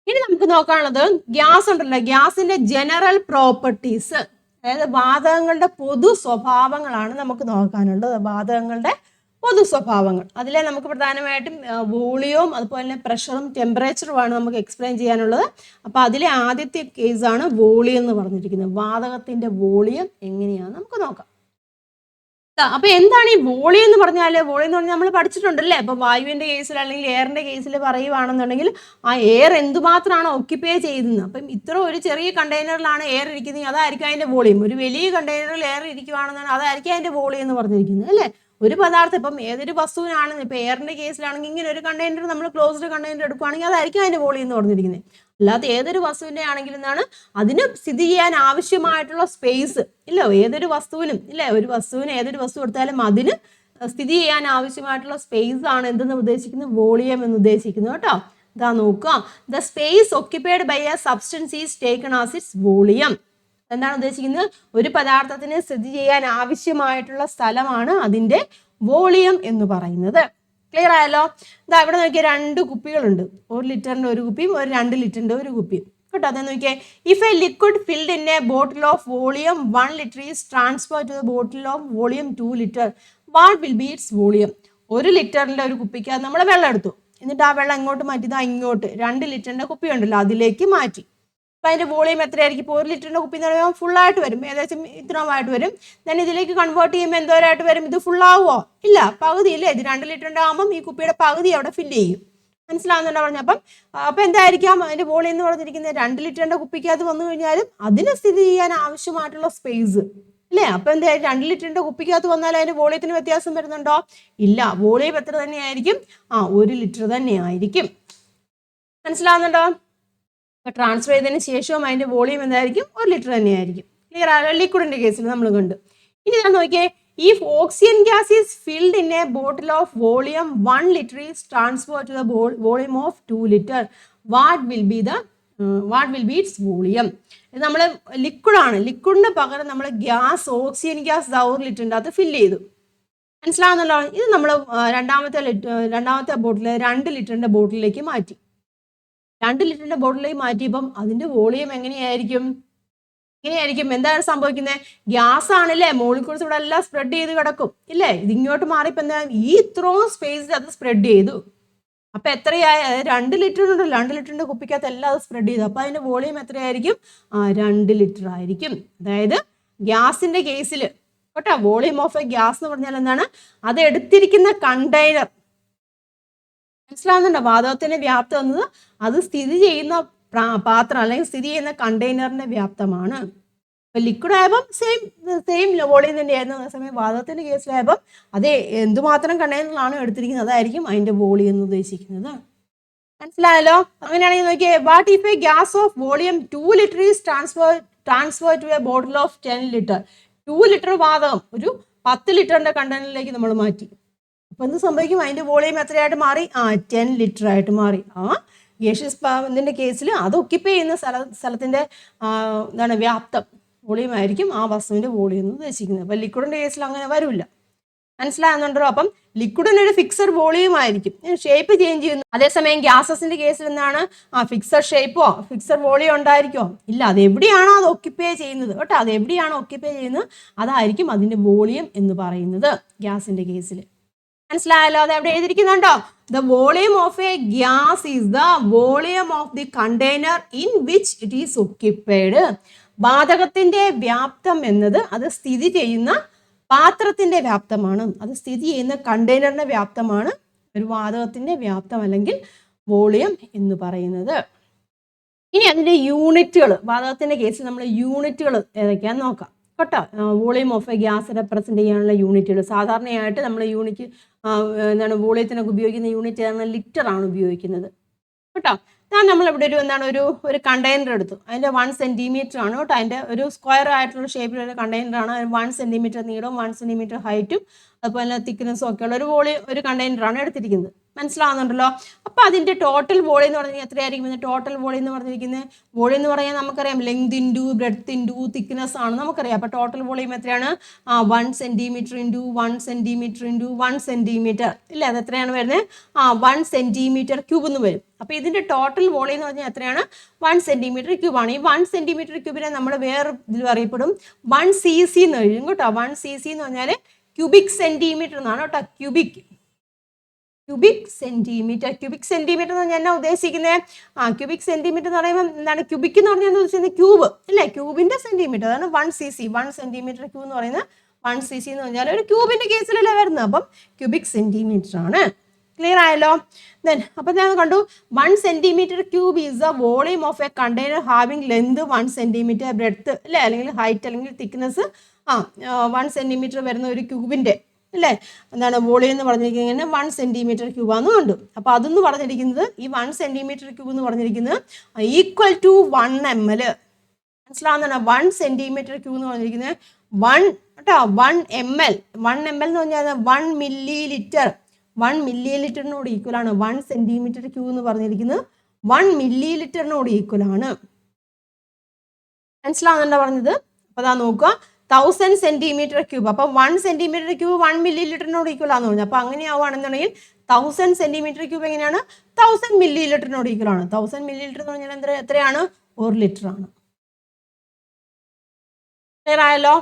ഇനി നമുക്ക് നോക്കാനുള്ളത് ഗ്യാസ് ഉണ്ടല്ലോ, ഗ്യാസിന്റെ ജനറൽ പ്രോപ്പർട്ടീസ്, അതായത് വാതകങ്ങളുടെ പൊതു സ്വഭാവങ്ങളാണ് നമുക്ക് നോക്കാനുള്ളത്. വാതകങ്ങളുടെ പൊതു സ്വഭാവങ്ങൾ, അതിലെ നമുക്ക് പ്രധാനമായിട്ടും വോളിയവും അതുപോലെ തന്നെ പ്രഷറും ടെമ്പറേച്ചറുമാണ് നമുക്ക് എക്സ്പ്ലെയിൻ ചെയ്യാനുള്ളത്. അപ്പോൾ അതിലെ ആദ്യത്തെ കേസാണ് വോളിയം എന്ന് പറഞ്ഞിരിക്കുന്നത്. വാതകത്തിന്റെ വോളിയം എങ്ങനെയാണെന്ന് നമുക്ക് നോക്കാം. അപ്പൊ എന്താണ് ഈ വോളിയം എന്ന് പറഞ്ഞാൽ? വോളിയം എന്ന് പറഞ്ഞാൽ നമ്മൾ പഠിച്ചിട്ടുണ്ടല്ലേ. അപ്പൊ വായുവിന്റെ കേസിൽ അല്ലെങ്കിൽ എയറിന്റെ കേസിൽ പറയുവാണെന്നുണ്ടെങ്കിൽ ആ എയർ എന്തുമാത്രമാണ് ഓക്യുപ്പൈ ചെയ്യുന്നത്. അപ്പം ഇത്ര ഒരു ചെറിയ കണ്ടെയ്നറിലാണ് എയർ ഇരിക്കുന്നത്, അതായിരിക്കും അതിന്റെ വോളിയം. ഒരു വലിയ കണ്ടെയ്നറിൽ എയർ ഇരിക്കുവാണെന്നുണ്ടെങ്കിൽ അതായിരിക്കും അതിന്റെ വോളിയം എന്ന് പറഞ്ഞിരിക്കുന്നത് അല്ലേ. ഒരു പദാർത്ഥം ഇപ്പം ഏതൊരു വസ്തുവിനാണ്, ഇപ്പൊ എയറിന്റെ കേസിലാണെങ്കിൽ ഇങ്ങനെ ഒരു കണ്ടെയ്നർ നമ്മൾ ക്ലോസ്ഡ് കണ്ടെയ്നർ എടുക്കുകയാണെങ്കിൽ അതായിരിക്കും അതിന്റെ വോളിയം എന്ന് പറഞ്ഞിരിക്കുന്നത്. അല്ലാതെ ഏതൊരു വസ്തുവിന്റെ ആണെങ്കിലും എന്താണ്, അതിന് സ്ഥിതി ചെയ്യാൻ ആവശ്യമായിട്ടുള്ള സ്പേസ് ഇല്ല ഏതൊരു വസ്തുവിനും ഇല്ല. ഒരു വസ്തുവിന് ഏതൊരു വസ്തു എടുത്താലും അതിന് സ്ഥിതി ചെയ്യാൻ ആവശ്യമായിട്ടുള്ള സ്പേസ് ആണ് എന്തെന്ന് ഉദ്ദേശിക്കുന്നത്, വോളിയം എന്ന് ഉദ്ദേശിക്കുന്നത് കേട്ടോ. ഇതാ നോക്കുക, the space occupied by a substance is taken as its volume. എന്താണ് ഉദ്ദേശിക്കുന്നത്? ഒരു പദാർത്ഥത്തിന് സ്ഥിതി ചെയ്യാൻ ആവശ്യമായിട്ടുള്ള സ്ഥലമാണ് അതിന്റെ വോളിയം എന്ന് പറയുന്നത്. ക്ലിയർ ആയല്ലോ? ഇതാ ഇവിടെ നോക്കിയാൽ 2 കുപ്പികളുണ്ട്. 1 ലിറ്ററിന്റെ ഒരു കുപ്പിയും ഒരു 2 ലിറ്ററിന്റെ ഒരു കുപ്പിയും കേട്ടോ. അതെ നോക്കിയേ, if a liquid filled in a bottle of volume 1 litre is transfer to the bottle of volume 2 litre, what will be its volume? 1 ലിറ്ററിന്റെ ഒരു കുപ്പിക്ക് നമ്മൾ വെള്ളം എടുത്തു, എന്നിട്ട് ആ വെള്ളം എങ്ങോട്ട് മാറ്റിയതാ, ഇങ്ങോട്ട് 2 ലിറ്ററിന്റെ കുപ്പി ഉണ്ടല്ലോ അതിലേക്ക് മാറ്റി. അപ്പൊ അതിന്റെ വോളിയം എത്രയായിരിക്കും? ഇപ്പോൾ 1 ലിറ്ററിന്റെ കുപ്പി എന്ന് പറയുമ്പോൾ ഫുള്ളായിട്ട് വരും, ഏകദേശം ഇത്രമായിട്ട് വരും. ഞാൻ ഇതിലേക്ക് കൺവേർട്ട് ചെയ്യുമ്പോൾ എന്തോരായിട്ട് വരും? ഇത് ഫുള്ളാവോ? ഇല്ല, പകുതി ഇല്ലേ. ഇത് 2 ലിറ്ററിന്റെ ആകുമ്പോൾ ഈ കുപ്പിയുടെ പകുതി അവിടെ ഫില്ല് ചെയ്യും. മനസ്സിലാവുന്നുണ്ടോ പറഞ്ഞ? അപ്പം എന്തായിരിക്കാം അതിന്റെ വോളിയം എന്ന് പറഞ്ഞിരിക്കുന്നത്? 2 ലിറ്ററിന്റെ കുപ്പിക്കകത്ത് വന്നു കഴിഞ്ഞാലും അതിന് സ്ഥിതി ചെയ്യാൻ ആവശ്യമായിട്ടുള്ള സ്പേസ് അല്ലേ. അപ്പൊ എന്താ 2 ലിറ്ററിന്റെ കുപ്പിക്കകത്ത് വന്നാൽ അതിന്റെ വോളിയത്തിന് വ്യത്യാസം വരുന്നുണ്ടോ? ഇല്ല, വോളിയം എത്ര തന്നെയായിരിക്കും? 1 ലിറ്റർ തന്നെയായിരിക്കും. മനസ്സിലാവുന്നുണ്ടോ? അപ്പൊ ട്രാൻസ്ഫർ ചെയ്തതിന് ശേഷവും അതിന്റെ വോളിയം എന്തായിരിക്കും? 1 ലിറ്റർ തന്നെയായിരിക്കും. ക്ലിയർ ആണല്ലോ? ലിക്വിഡിന്റെ കേസിൽ നമ്മൾ കണ്ടു. ഇനി ഞാൻ നോക്കിയേ, if oxygen gas is filled in a bottle of volume 1 liter is transferred to the volume of 2 liter, what will be its volume? ഇത് നമ്മൾ ലിക്വിഡാണ്, ലിക്വിഡിന് പകരം നമ്മൾ ഗ്യാസ്, ഓക്സിജൻ ഗ്യാസ് 1 ലിറ്ററിൻ്റെ അകത്ത് ഫില്ല് ചെയ്തു. മനസ്സിലാവുന്നല്ലോ? ഇത് നമ്മൾ രണ്ടാമത്തെ ബോട്ടിൽ 2 ലിറ്ററിന്റെ ബോട്ടിലേക്ക് മാറ്റി. 2 ലിറ്ററിന്റെ ബോട്ടിലേക്ക് മാറ്റിയപ്പം അതിന്റെ വോളിയം എങ്ങനെയായിരിക്കും? എന്താണ് സംഭവിക്കുന്നത്? ഗ്യാസ് ആണല്ലേ, മോളിക്യൂൾസ് ഇവിടെ എല്ലാം സ്പ്രെഡ് ചെയ്ത് കിടക്കും ഇല്ലേ. ഇതിങ്ങോട്ട് മാറിയപ്പോൾ എന്താ, ഈ ഇത്രയും സ്പേസിൽ അത് സ്പ്രെഡ് ചെയ്തു. അപ്പൊ എത്രയായി? 2 ലിറ്റർ ഉണ്ടല്ലോ, 2 ലിറ്ററിന്റെ കുപ്പിക്കകത്ത് എല്ലാം അത് സ്പ്രെഡ് ചെയ്തു. അപ്പൊ അതിന്റെ വോളിയം എത്രയായിരിക്കും? 2 ലിറ്റർ ആയിരിക്കും. അതായത് ഗ്യാസിന്റെ കേസിൽ കേട്ടോ, വോളിയം ഓഫ് എ ഗ്യാസ് എന്ന് പറഞ്ഞാൽ എന്താണ്? അത് എടുത്തിരിക്കുന്ന കണ്ടെയ്നർ. മനസ്സിലാവുന്നുണ്ടോ? വാതകത്തിന്റെ വ്യാപ്തം എന്നത് അത് സ്ഥിതി ചെയ്യുന്ന പാത്രം അല്ലെങ്കിൽ സ്ഥിതി ചെയ്യുന്ന കണ്ടെയ്നറിന്റെ വ്യാപ്തമാണ്. ഇപ്പൊ ലിക്വിഡ് ആയപ്പം സെയിം വോളിയം തന്നെയായിരുന്നു. അതേസമയം വാതകത്തിന്റെ കേസിലായപ്പം അത് എന്തുമാത്രം കണ്ടെയ്നറിലാണ് എടുത്തിരിക്കുന്നത് അതായിരിക്കും അതിന്റെ വോളിയം എന്ന് ഉദ്ദേശിക്കുന്നത്. മനസ്സിലായല്ലോ? അങ്ങനെയാണെങ്കിൽ നോക്കിയേ, what if a gas of volume 2 litre is transfer to a bottle of 10 litre. 2 litre വാതകം ഒരു 10 ലിറ്ററിന്റെ കണ്ടെയ്നറിലേക്ക് നമ്മൾ മാറ്റി. അപ്പൊ എന്ത് സംഭവിക്കും? അതിന്റെ വോളിയം എത്രയായിട്ട് മാറി? 10 ലിറ്റർ ആയിട്ട് മാറി. ഗേഷ്യസ് ഇതിന്റെ കേസിൽ അത് ഒക്യുപ്പൈ ചെയ്യുന്ന സ്ഥലത്തിന്റെ എന്താണ് വ്യാപ്തം, വോളിയം ആയിരിക്കും ആ വസ്തുവിന്റെ വോളിയം എന്ന് ഉദ്ദേശിക്കുന്നത്. അപ്പൊ ലിക്വിഡിന്റെ കേസിൽ അങ്ങനെ വരില്ല. മനസ്സിലാകുന്നുണ്ടോ? അപ്പം ലിക്വിഡിന് ഒരു ഫിക്സഡ് വോളിയം ആയിരിക്കും, ഷേപ്പ് ചേഞ്ച് ചെയ്യുന്നു. അതേസമയം ഗ്യാസസിന്റെ കേസിൽ എന്താണ്? ഫിക്സഡ് ഷേപ്പോ ഫിക്സഡ് വോളിയം ഉണ്ടായിരിക്കോ? ഇല്ല, അത് എവിടെയാണോ അത് ഒക്യുപ്പൈ ചെയ്യുന്നത് കേട്ടോ, അത് എവിടെയാണോ ഒക്യുപ്പൈ ചെയ്യുന്നത് അതായിരിക്കും അതിന്റെ വോളിയം എന്ന് പറയുന്നത് ഗ്യാസിന്റെ കേസിൽ. മനസ്സിലായല്ലോ? അത് എവിടെ എഴുതിയിരിക്കുന്നുണ്ടോ? The volume of a gas is the volume of the container in which it is occupied. വാതകത്തിന്റെ വ്യാപ്തം എന്നത് അത് സ്ഥിതി ചെയ്യുന്ന പാത്രത്തിന്റെ വ്യാപ്തമാണ്, അത് സ്ഥിതി ചെയ്യുന്ന കണ്ടെയ്നറിന്റെ വ്യാപ്തമാണ് ഒരു വാതകത്തിന്റെ വ്യാപ്തം അല്ലെങ്കിൽ വോളിയം എന്ന് പറയുന്നത്. ഇനി അതിന്റെ യൂണിറ്റുകൾ, വാതകത്തിന്റെ കേസിൽ നമ്മൾ യൂണിറ്റുകൾ ഏതൊക്കെയാന്ന് നോക്കാം കേട്ടോ. Volume of a gas represent ചെയ്യാനുള്ള യൂണിറ്റുകൾ സാധാരണയായിട്ട് നമ്മൾ യൂണിറ്റ് എന്താണ് വോളിയത്തിനൊക്കെ ഉപയോഗിക്കുന്ന യൂണിറ്റ് ആണ് ലിറ്റർ ആണ് ഉപയോഗിക്കുന്നത് കേട്ടോ. നമ്മളിവിടെ ഒരു കണ്ടെയ്നർ എടുത്തു, അതിൻ്റെ 1 സെൻറ്റിമീറ്റർ ആണ് കേട്ടോ, അതിൻ്റെ ഒരു സ്ക്വയർ ആയിട്ടുള്ള ഷേപ്പിലുള്ള കണ്ടെയ്നറാണ്. 1 സെൻറ്റിമീറ്റർ നീളവും 1 സെൻറ്റിമീറ്റർ ഹൈറ്റും അതുപോലെ തിക്നെസ്സും ഒക്കെ ഉള്ള ഒരു കണ്ടെയ്നറാണ് എടുത്തിരിക്കുന്നത്. മനസ്സിലാവുന്നുണ്ടല്ലോ? അപ്പോൾ അതിൻ്റെ ടോട്ടൽ വോളിയം എന്ന് പറഞ്ഞാൽ എത്രയായിരിക്കും? ടോട്ടൽ വോളിയം എന്ന് പറഞ്ഞിരിക്കുന്നത്, വോളിയം എന്ന് പറയാൻ നമുക്കറിയാം length into breadth into thickness ആണ് നമുക്കറിയാം. അപ്പോൾ ടോട്ടൽ വോളിയം എത്രയാണ്? 1 centimetre into 1 centimetre into 1 centimetre ഇല്ലേ, അത് എത്രയാണ് വരുന്നത്? 1 സെൻറ്റിമീറ്റർ ക്യൂബ് എന്ന് വരും. അപ്പോൾ ഇതിൻ്റെ ടോട്ടൽ വോളിയം എന്ന് പറഞ്ഞാൽ എത്രയാണ്? 1 സെൻറ്റിമീറ്റർ ക്യൂബാണ്. ഈ 1 സെൻറ്റിമീറ്റർ ക്യൂബിനെ നമ്മൾ വേറെ ഇതിൽ അറിയപ്പെടും 1 cc എന്ന് എഴുതും കേട്ടോ. 1 cc എന്ന് പറഞ്ഞാൽ ക്യൂബിക് സെൻറ്റിമീറ്റർ എന്നാണ് കേട്ടോ. Cubic centimetre. ക്യൂബിക് സെൻറ്റിമീറ്റർ എന്ന് പറഞ്ഞാൽ എന്നാ ഉദ്ദേശിക്കുന്നത്? ക്യൂബിക് സെൻറ്റിമീറ്റർ എന്ന് പറയുമ്പോൾ എന്താണ്? ക്യൂബിക് എന്ന് പറഞ്ഞാൽ ഉദ്ദേശിക്കുന്നത് ക്യൂബ് അല്ലേ, ക്യൂബിന്റെ സെൻറ്റിമീറ്റർ, അതാണ് 1 cc. 1 സെൻറ്റിമീറ്റർ ക്യൂബ് എന്ന് പറയുന്നത് 1 cc എന്ന് പറഞ്ഞാൽ ഒരു ക്യൂബിന്റെ കേസിലല്ലേ വരുന്നത്, അപ്പം ക്യൂബിക് സെന്റിമീറ്റർ ആണ്. ക്ലിയർ ആയല്ലോ. ദെൻ അപ്പം ഞാൻ കണ്ടു 1 centimeter cube is the volume of A container having length 1 centimeter, breadth അല്ലേ, അല്ലെങ്കിൽ ഹൈറ്റ് അല്ലെങ്കിൽ തിക്നെസ് 1 centimeter വരുന്ന ഒരു ക്യൂബിന്റെ അല്ലേ എന്താണ് വോളിയം എന്ന് പറഞ്ഞിരിക്കുന്നത് 1 centimeter ക്യൂബ് ആണെന്ന് കണ്ടു. അപ്പോൾ അതെന്ന് പറഞ്ഞിരിക്കുന്നത് ഈ 1 centimeter ക്യൂബ് എന്ന് പറഞ്ഞിരിക്കുന്നത് ഈക്വൽ ടു 1 ml. മനസ്സിലാവുന്നതാണ്. 1 centimeter ക്യൂബ് എന്ന് പറഞ്ഞിരിക്കുന്നത് 1 കേട്ടോ 1 ml. 1 ml എന്ന് പറഞ്ഞാൽ 1 milliliter. 1 milliliterനോട് ഈക്വൽ ആണ് 1 centimeter ക്യൂബ് എന്ന് പറഞ്ഞിരിക്കുന്നത് 1 milliliterനോട് ഈക്വൽ ആണ്. മനസ്സിലാവുന്നുണ്ടോ പറഞ്ഞത്? അപ്പോൾ അതാ നോക്കുക 1000 centimeter ക്യൂബ്. അപ്പം 1 centimeter ക്യൂബ് 1 milliliterനോട് ഈക്വൽ ആണെന്ന് പറഞ്ഞു. അപ്പോൾ അങ്ങനെ ആവുകയാണെന്നുണ്ടെങ്കിൽ 1000 centimeter ക്യൂബ് എങ്ങനെയാണ് 1000 milliliterനോട് ഈക്വൽ ആണ്. 1000 milliliter എന്ന് പറഞ്ഞാൽ എത്രയാണ് 1 ലിറ്റർ ആണ്. ക്ലിയർ ആയല്ലോ?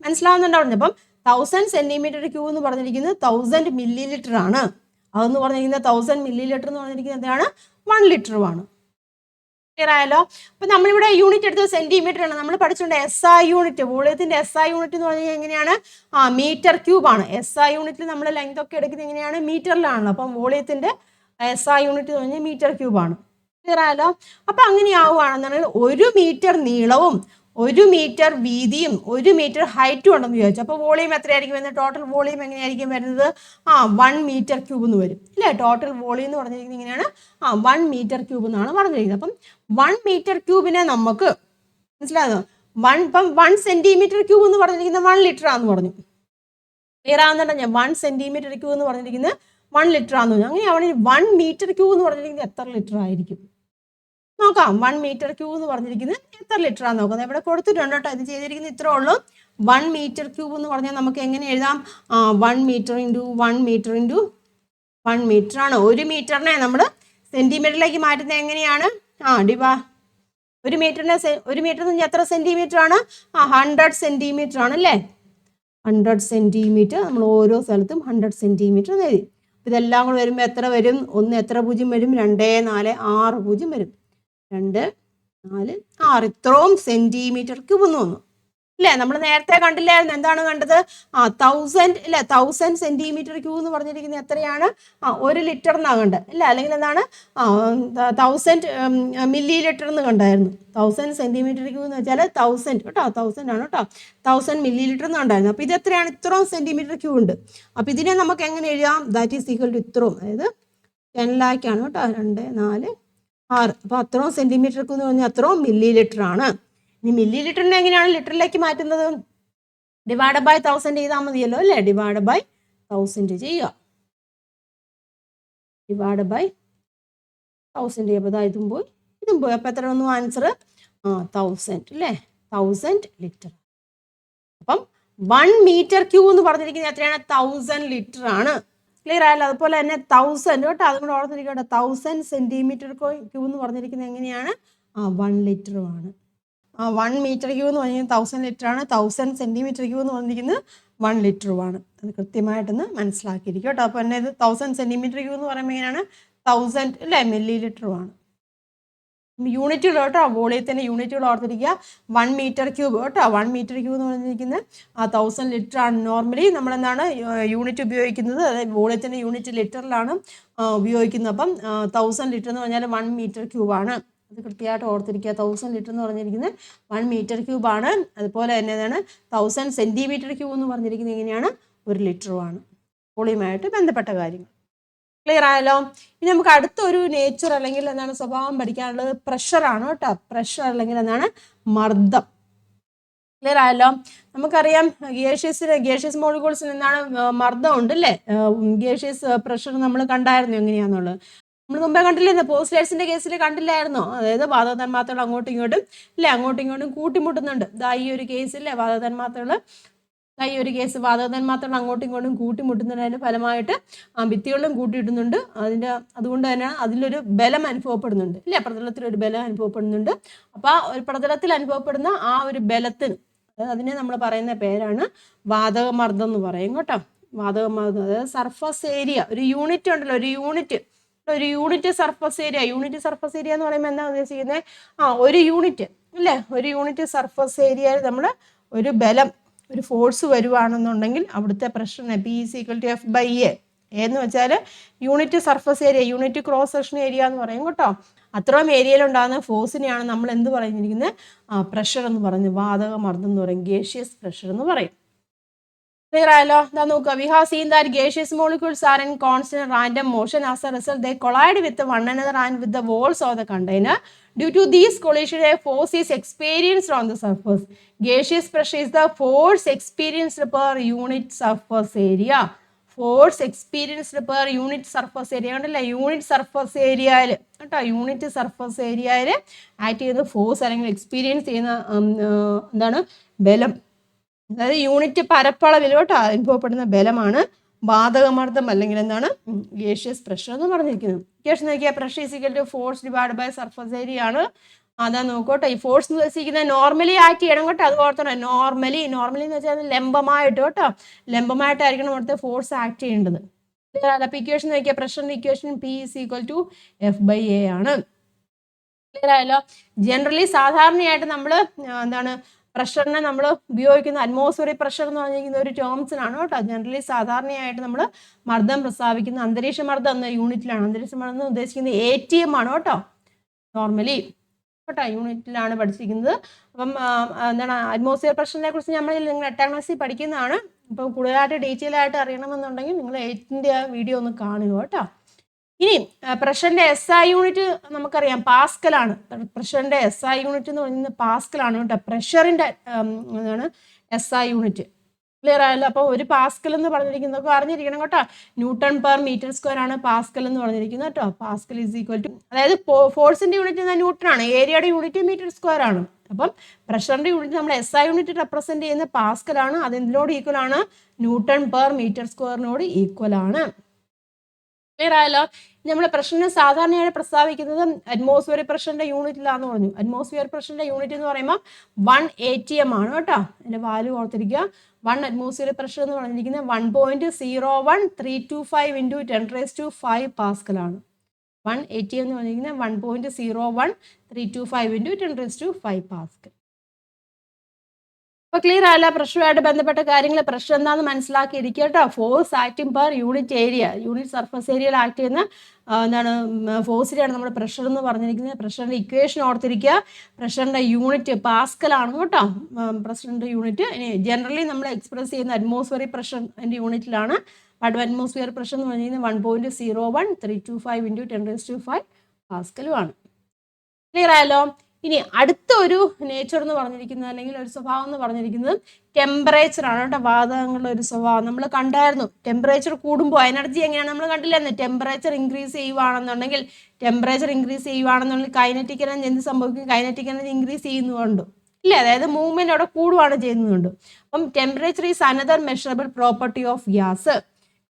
മനസ്സിലാവുന്നുണ്ടോ? അപ്പം 1000 centimeter ക്യൂബ് എന്ന് പറഞ്ഞിരിക്കുന്നത് 1000 milliliter ആണ്. അതെന്ന് പറഞ്ഞിരിക്കുന്നത് 1000 milliliter എന്ന് പറഞ്ഞിരിക്കുന്നത് എന്താണ് 1 ലിറ്ററുമാണ്. ക്ലിയർ ആയല്ലോ? അപ്പം നമ്മളിവിടെ യൂണിറ്റ് എടുത്തത് സെന്റിമീറ്റർ ആണ്. നമ്മൾ പഠിച്ചിട്ടുണ്ട് SI യൂണിറ്റ്, വോളിയത്തിന്റെ SI യൂണിറ്റ് എന്ന് പറഞ്ഞാൽ എങ്ങനെയാണ് മീറ്റർ ക്യൂബ് ആണ്. SI യൂണിറ്റിൽ നമ്മൾ ലെങ്ത് ഒക്കെ എടുക്കുന്നത് എങ്ങനെയാണ് മീറ്ററിലാണല്ലോ. അപ്പം വോളിയത്തിന്റെ SI യൂണിറ്റ് എന്ന് പറഞ്ഞാൽ മീറ്റർ ക്യൂബ് ആണ്. ക്ലിയർ ആയല്ലോ? അപ്പം അങ്ങനെ ആവുകയാണെന്നുണ്ടെങ്കിൽ 1 മീറ്റർ നീളവും 1 മീറ്റർ വീതിയും 1 മീറ്റർ ഹൈറ്റും ഉണ്ടെന്ന് ചോദിച്ചു. അപ്പോൾ വോളിയം എത്രയായിരിക്കും വരുന്നത്? ടോട്ടൽ വോളിയം എങ്ങനെയായിരിക്കും വരുന്നത്? 1 മീറ്റർ ക്യൂബ് എന്ന് വരും അല്ലേ. ടോട്ടൽ വോളിയം എന്ന് പറഞ്ഞിരിക്കുന്നത് എങ്ങനെയാണ് 1 മീറ്റർ ക്യൂബ് എന്നാണ് പറഞ്ഞിരിക്കുന്നത്. അപ്പം 1 മീറ്റർ ക്യൂബിനെ നമുക്ക് മനസ്സിലായോ? ഇപ്പം 1 സെന്റിമീറ്റർ ക്യൂബ് എന്ന് പറഞ്ഞിരിക്കുന്നത് 1 ലിറ്റർ ആണെന്ന് പറഞ്ഞു. ക്ലിയർ ആവുന്നുണ്ടോ? ഞാൻ 1 സെന്റിമീറ്റർ ക്യൂബ് എന്ന് പറഞ്ഞിരിക്കുന്നത് 1 ലിറ്റർ ആണെന്ന് പറഞ്ഞു. അങ്ങനെയാണെങ്കിൽ 1 മീറ്റർ ക്യൂബ് എന്ന് പറഞ്ഞിരിക്കുന്നത് എത്ര ലിറ്റർ ആയിരിക്കും നോക്കാം. 1 മീറ്റർ ക്യൂബ് എന്ന് പറഞ്ഞിരിക്കുന്നത് എത്ര ലിറ്റർ ആണെന്ന് നോക്കാം. ഇവിടെ കൊടുത്തിട്ടുണ്ട് കേട്ടോ. ഇത് ചെയ്തിരിക്കുന്നത് ഇത്രേ ഉള്ളൂ. 1 മീറ്റർ ക്യൂബ് എന്ന് പറഞ്ഞാൽ നമുക്ക് എങ്ങനെ എഴുതാം? 1 metre into 1 metre into 1 metre ആണ്. 1 മീറ്ററിനെ നമ്മൾ സെന്റിമീറ്ററിലേക്ക് മാറ്റുന്നത് എങ്ങനെയാണ്? 1 മീറ്ററിനെ 1 മീറ്റർ എന്ന് പറഞ്ഞാൽ എത്ര സെന്റിമീറ്റർ ആണ്? 100 സെന്റിമീറ്റർ ആണ് അല്ലേ. 100 സെന്റിമീറ്റർ നമ്മൾ ഓരോ സ്ഥലത്തും 100 സെന്റിമീറ്റർ എന്ന് എഴുതി. ഇതെല്ലാം കൂടെ വരുമ്പോൾ എത്ര വരും? 1 എത്ര പൂജ്യം വരും? 2 4 6 പൂജ്യം വരും. 2 4 6 ഇത്രയും സെന്റിമീറ്റർ ക്യൂബ് എന്ന് വന്നു അല്ലേ. നമ്മൾ നേരത്തെ കണ്ടില്ലായിരുന്നു. എന്താണ് കണ്ടത്? 1000 അല്ലേ. 1000 സെന്റിമീറ്റർ ക്യൂബ് എന്ന് പറഞ്ഞിരിക്കുന്നത് എത്രയാണ്? 1 ലിറ്റർ എന്നാണ് കണ്ടത് അല്ലേ. അല്ലെങ്കിൽ എന്താണ് 1000 മില്ലി ലിറ്റർ എന്ന് കണ്ടായിരുന്നു. 1000 സെന്റിമീറ്റർ ക്യൂബ് എന്ന് വെച്ചാൽ 1000 കേട്ടോ. 1000 ആണ് കേട്ടോ. 1000 മില്ലി ലിറ്റർ എന്ന് കണ്ടായിരുന്നു. അപ്പോൾ ഇത് എത്രയാണ്? ഇത്രയും സെന്റിമീറ്റർ ക്യൂബ് ഉണ്ട്. അപ്പോൾ ഇതിനെ നമുക്ക് എങ്ങനെ എഴുതാം? ദാറ്റ് ഈസ് ഈക്വൽ ടു ഇത്രയും, അതായത് 10 lakh ആണ് കേട്ടോ. 2 4 6. അപ്പോൾ അത്രയും സെന്റിമീറ്റർ ക്യൂബ് എന്ന് പറഞ്ഞാൽ അത്രയും മില്ലി ലിറ്റർ ആണ്. ഇനി മില്ലി ലിറ്ററിനെ എങ്ങനെയാണ് ലിറ്ററിലേക്ക് മാറ്റുന്നത്? ഡിവൈഡ് ബൈ 1000 ചെയ്താൽ മതിയല്ലോ അല്ലേ. ഡിവൈഡ് ബൈ 1000 ചെയ്യുക. ഡിവൈഡ് ബൈ 1000 ചെയ്യുമ്പോൾ ഇതും പോയി ഇതും പോയി. അപ്പോൾ എത്ര വന്നു ആൻസർ? 1000 അല്ലേ. 1000 ലിറ്റർ. അപ്പം 1 മീറ്റർ ക്യൂബ് എന്ന് പറഞ്ഞിരിക്കുന്നത് എത്രയാണ്? 1000 ലിറ്റർ ആണ്. ക്ലിയർ ആയല്ലോ? അതുപോലെ തന്നെ 1000 കേട്ടോ. അതും കൂടെ ഓർത്തിരിക്കട്ടെ. 1000 സെന്റിമീറ്റർ ക്യൂബ് എന്ന് പറഞ്ഞിരിക്കുന്നത് എങ്ങനെയാണ്? 1 ലിറ്ററുമാണ്. 1 മീറ്റർ ക്യൂബ് എന്ന് പറഞ്ഞാൽ 1000 ലിറ്റർ ആണ്. 1000 സെന്റിമീറ്റർ ക്യൂബ് എന്ന് പറഞ്ഞിരിക്കുന്നത് 1 ലിറ്ററുമാണ്. അത് കൃത്യമായിട്ടൊന്ന് മനസ്സിലാക്കിയിരിക്കും കേട്ടോ. അപ്പോൾ തന്നെ ഇത് 1000 സെന്റിമീറ്റർ ക്യൂബ് എന്ന് പറയുമ്പോൾ എങ്ങനെയാണ്? 1000 അല്ലേ മില്ലി ലിറ്ററുമാണ്. യൂണിറ്റുകൾ കേട്ടോ. വോളിയത്തിൻ്റെ യൂണിറ്റുകൾ ഓർത്തിരിക്കുക. 1 മീറ്റർ ക്യൂബ് കേട്ടോ. 1 മീറ്റർ ക്യൂബ് എന്ന് പറഞ്ഞിരിക്കുന്നത് 1000 ലിറ്റർ ആണ്. നോർമലി നമ്മളെന്താണ് യൂണിറ്റ് ഉപയോഗിക്കുന്നത്? അതായത് വോളിയത്തിൻ്റെ യൂണിറ്റ് ലിറ്ററിലാണ് ഉപയോഗിക്കുന്നത്. അപ്പം 1000 ലിറ്റർ എന്ന് പറഞ്ഞാൽ 1 മീറ്റർ ക്യൂബാണ്. അത് കൃത്യമായിട്ട് ഓർത്തിരിക്കുക. 1000 ലിറ്റർ എന്ന് പറഞ്ഞിരിക്കുന്നത് 1 മീറ്റർ ക്യൂബാണ്. അതുപോലെ തന്നെ എന്താണ് 1000 സെന്റിമീറ്റർ ക്യൂബ് എന്ന് പറഞ്ഞിരിക്കുന്നത് എങ്ങനെയാണ്? 1 ലിറ്ററുമാണ്. വോളിയമായിട്ട് ബന്ധപ്പെട്ട കാര്യങ്ങൾ. ക്ലിയർ ആയല്ലോ? ഇനി നമുക്ക് അടുത്തൊരു നേച്ചർ അല്ലെങ്കിൽ എന്താണ് സ്വഭാവം പഠിക്കാനുള്ളത് പ്രഷറാണ് കേട്ടോ. പ്രഷർ അല്ലെങ്കിൽ എന്താണ് മർദ്ദം. ക്ലിയർ ആയല്ലോ? നമുക്കറിയാം ഗിയേഷ്യസ് മോളിക്യൂൾസിൽ എന്താണ് മർദ്ദം ഉണ്ട് അല്ലേ. ഗിയേഷ്യസ് പ്രഷർ നമ്മൾ കണ്ടായിരുന്നു എങ്ങനെയാണെന്നുള്ളത്. നമ്മൾ മുമ്പേ കണ്ടില്ലായിരുന്നു. പോസ്റ്റ്ലേഴ്സിന്റെ കേസിൽ കണ്ടില്ലായിരുന്നോ? അതായത് വാതക തന്മാത്രകൾ അങ്ങോട്ടും ഇങ്ങോട്ടും അല്ലേ അങ്ങോട്ടും ഇങ്ങോട്ടും കൂട്ടിമുട്ടുന്നുണ്ട്. ഈ ഒരു കേസിലെ വാതക തന്മാത്രകൾ വാതക തന്മാത്രകൾ അങ്ങോട്ടും ഇങ്ങോട്ടും കൂട്ടിമുട്ടുന്നതിന് ഫലമായിട്ട് ഭിത്തികളിലും കൂട്ടിയിടുന്നുണ്ട്. അതുകൊണ്ട് തന്നെ അതിലൊരു ബലം അനുഭവപ്പെടുന്നുണ്ട് അല്ലേ. പ്രതലത്തിലൊരു ബലം അനുഭവപ്പെടുന്നുണ്ട്. അപ്പോൾ ഒരു പ്രതലത്തിൽ അനുഭവപ്പെടുന്ന ആ ഒരു ബലത്തിന് അതിനെ നമ്മൾ പറയുന്ന പേരാണ് വാതകമർദ്ദം എന്ന് പറയും കേട്ടോ. വാതകമർദ്ദം അതായത് സർഫസ് ഏരിയ. ഒരു യൂണിറ്റ് ഉണ്ടല്ലോ, ഒരു unit surface area. Unit surface area എന്ന് പറയുമ്പോൾ എന്താ ഉദ്ദേശിക്കുന്നത്? ഒരു യൂണിറ്റ് അല്ലേ. ഒരു യൂണിറ്റ് സർഫസ് ഏരിയയിൽ നമ്മൾ ഒരു ബലം ഒരു ഫോഴ്സ് വരുവാണെന്നുണ്ടെങ്കിൽ അവിടുത്തെ പ്രഷറിനെ P = F/A. എന്ന് വെച്ചാൽ unit surface area, unit cross section area എന്ന് പറയും കേട്ടോ. അത്രയും ഏരിയയിലുണ്ടാകുന്ന ഫോഴ്സിനെയാണ് നമ്മൾ എന്ത് പറഞ്ഞിരിക്കുന്നത്? പ്രഷർ എന്ന് പറഞ്ഞ്, വാതക മർദ്ദം എന്ന് പറയും, ഗേഷ്യസ് പ്രഷർ എന്ന് പറയും. ക്ലിയർ ആയല്ലോ? ഇതാ നോക്കുക. We have seen that gaseous molecules are in constant random motion. As a result, they collide with one another and with the walls of the container. Due to these collisions, a force is experienced on the surface. Gaseous pressure is the force experienced per unit surface area. Force experienced per unit surface area ഉണ്ടല്ലേ? Unit surface ഏരിയയിൽ കേട്ടോ, unit surface ഏരിയയിൽ act ചെയ്യുന്ന force അല്ലെങ്കിൽ experience ചെയ്യുന്ന എന്താണ്? ബലം. അതായത് യൂണിറ്റ് പരപ്പളവിൽ കേട്ടോ അനുഭവപ്പെടുന്ന ബലമാണ് വാതകമർദ്ദം അല്ലെങ്കിൽ എന്താണ്? ഗേഷ്യസ് പ്രഷർ എന്ന് പറഞ്ഞിരിക്കുന്നത്. ഇക്വേഷൻ നോക്കിയാൽ pressure = force divide by surface area ആണ്. അതാ നോക്കോട്ടെ. ഈ ഫോഴ്സ് എന്ന് ഉദ്ദേശിക്കുന്നത് നോർമലി ആക്ട് ചെയ്യണം കേട്ടോ. അത് ഓർത്തണം. നോർമലി എന്ന് വെച്ചാൽ ലംബമായിട്ട് കേട്ടോ, ലംബമായിട്ടായിരിക്കണം അവിടുത്തെ ഫോഴ്സ് ആക്ട് ചെയ്യേണ്ടത്. അപ്പോൾ ഇക്വേഷൻ നോക്കിയാൽ പ്രഷറിന്റെ ഇക്വേഷൻ P = F/A ആണ്. ക്ലിയർ ആയല്ലോ? ജനറലി സാധാരണയായിട്ട് നമ്മൾ എന്താണ് പ്രഷറിനെ നമ്മൾ ഉപയോഗിക്കുന്ന അറ്റ്മോസ്ഫിയറിക് പ്രഷർ എന്ന് പറഞ്ഞിരിക്കുന്ന ഒരു ടേംസിലാണ് കേട്ടോ. ജനറലി സാധാരണയായിട്ട് നമ്മൾ മർദ്ദം പ്രസ്താവിക്കുന്ന അന്തരീക്ഷ മർദ്ദം എന്ന യൂണിറ്റിലാണ്. അന്തരീക്ഷ മർദ്ദം എന്ന് ഉദ്ദേശിക്കുന്നത് ATM ആണ് കേട്ടോ. നോർമലി കേട്ടോ യൂണിറ്റിലാണ് പഠിച്ചിരിക്കുന്നത്. അപ്പം എന്താണ് അറ്റ്മോസ്ഫിയർ പ്രഷറിനെ കുറിച്ച് നിങ്ങൾ 8ാം ക്ലാസ്സിൽ പഠിക്കുന്നതാണ്. ഇപ്പം കൂടുതലായിട്ട് ഡീറ്റെയിൽ ആയിട്ട് അറിയണമെന്നുണ്ടെങ്കിൽ നിങ്ങൾ 8ന്റെ വീഡിയോ ഒന്ന് കാണുക കേട്ടോ. ഇനി പ്രഷറിന്റെ SI യൂണിറ്റ് നമുക്കറിയാം പാസ്കലാണ്. പ്രഷറിന്റെ SI യൂണിറ്റ് എന്ന് പറയുന്നത് പാസ്കലാണ് കേട്ടോ. പ്രഷറിന്റെ എന്താണ് SI യൂണിറ്റ്. ക്ലിയർ ആയല്ലോ? അപ്പോൾ ഒരു പാസ്കൽ എന്ന് പറഞ്ഞിരിക്കുന്നതൊക്കെ അറിഞ്ഞിരിക്കണം കേട്ടോ. Nm/m² ആണ് പാസ്കൽ എന്ന് പറഞ്ഞിരിക്കുന്നത് കേട്ടോ. പാസ്കൽ = അതായത് ഫോഴ്സിന്റെ യൂണിറ്റ് ന്യൂട്ടൺ ആണ്, ഏരിയയുടെ യൂണിറ്റ് m². ആണ്. അപ്പം പ്രഷറിന്റെ യൂണിറ്റ് നമ്മൾ SI യൂണിറ്റ് റെപ്രസെന്റ് ചെയ്യുന്ന പാസ്കലാണ്. അത് എന്തിനോട് ഈക്വൽ ആണ്? Nm/m²നോട് ഈക്വൽ ആണ്. ക്ലിയർ ആയല്ലോ? നമ്മൾ പ്രഷറിനെ സാധാരണയായി പ്രസ്താവിക്കുന്നത് അറ്റ്മോസ്ഫിയറിക് പ്രഷറിന്റെ യൂണിറ്റിലാന്ന് പറഞ്ഞു. അറ്റ്മോസ്ഫിയർ പ്രഷറിന്റെ യൂണിറ്റ് എന്ന് പറയുമ്പോൾ 1 ATM ആണ് കേട്ടോ. അതിന്റെ വാല്യൂ ഓർത്തിരിക്കുക. 1 അറ്റ്മോസ്ഫിയറിക് പ്രഷർ എന്ന് പറഞ്ഞിരിക്കുന്നത് 1.01325 × 10⁵ പാസ്കലാണ്. 1 ATM എന്ന് പറഞ്ഞിരിക്കുന്നത് 1.01325 × 10⁵ പാസ്കൽ. അപ്പോൾ ക്ലിയർ ആയല്ല? പ്രഷറുമായിട്ട് ബന്ധപ്പെട്ട കാര്യങ്ങൾ പ്രഷർ എന്താണെന്ന് മനസ്സിലാക്കിയിരിക്കുക കേട്ടോ. Force acting per unit area, unit surface ഏരിയയിൽ ആക്ട് ചെയ്യുന്ന എന്താണ് ഫോഴ്സിനെയാണ് നമ്മൾ പ്രഷർ എന്ന് പറഞ്ഞിരിക്കുന്നത്. പ്രഷറിന്റെ ഇക്വേഷൻ ഓർത്തിരിക്കുക. പ്രഷറിന്റെ യൂണിറ്റ് പാസ്കലാണ് കേട്ടോ. പ്രഷറിന്റെ യൂണിറ്റ് ജനറലി നമ്മൾ എക്സ്പ്രസ് ചെയ്യുന്ന അറ്റ്മോസ്ഫിയറിക് പ്രഷറിന്റെ യൂണിറ്റിലാണ്. അറ്റ്മോസ്ഫിയർ പ്രഷർ എന്ന് പറഞ്ഞിരിക്കുന്നത് 1.01325 × 10⁵ പാസ്കലുമാണ്. ക്ലിയർ ആയല്ലോ? ഇനി അടുത്ത ഒരു നേച്ചർ എന്ന് പറഞ്ഞിരിക്കുന്നത് അല്ലെങ്കിൽ ഒരു സ്വഭാവം എന്ന് പറഞ്ഞിരിക്കുന്നത് ടെമ്പറേച്ചർ ആണ് കേട്ടോ. വാതകങ്ങളുടെ ഒരു സ്വഭാവം നമ്മൾ കണ്ടായിരുന്നു. ടെമ്പറേച്ചർ കൂടുമ്പോൾ എനർജി എങ്ങനെയാണ് നമ്മൾ കണ്ടില്ലായിരുന്നു. ടെമ്പറേച്ചർ ഇൻക്രീസ് ചെയ്യുവാണെന്നുണ്ടെങ്കിൽ കൈനറ്റിക് എനർജി എന്ത് സംഭവിക്കും? കൈനറ്റിക് എനർജി ഇൻക്രീസ് ചെയ്യുന്നുണ്ട് ഇല്ലേ? അതായത് മൂവ്മെന്റ് അവിടെ കൂടുകയാണ് ചെയ്യുന്നുണ്ട്. അപ്പം temperature is another measurable property of gas.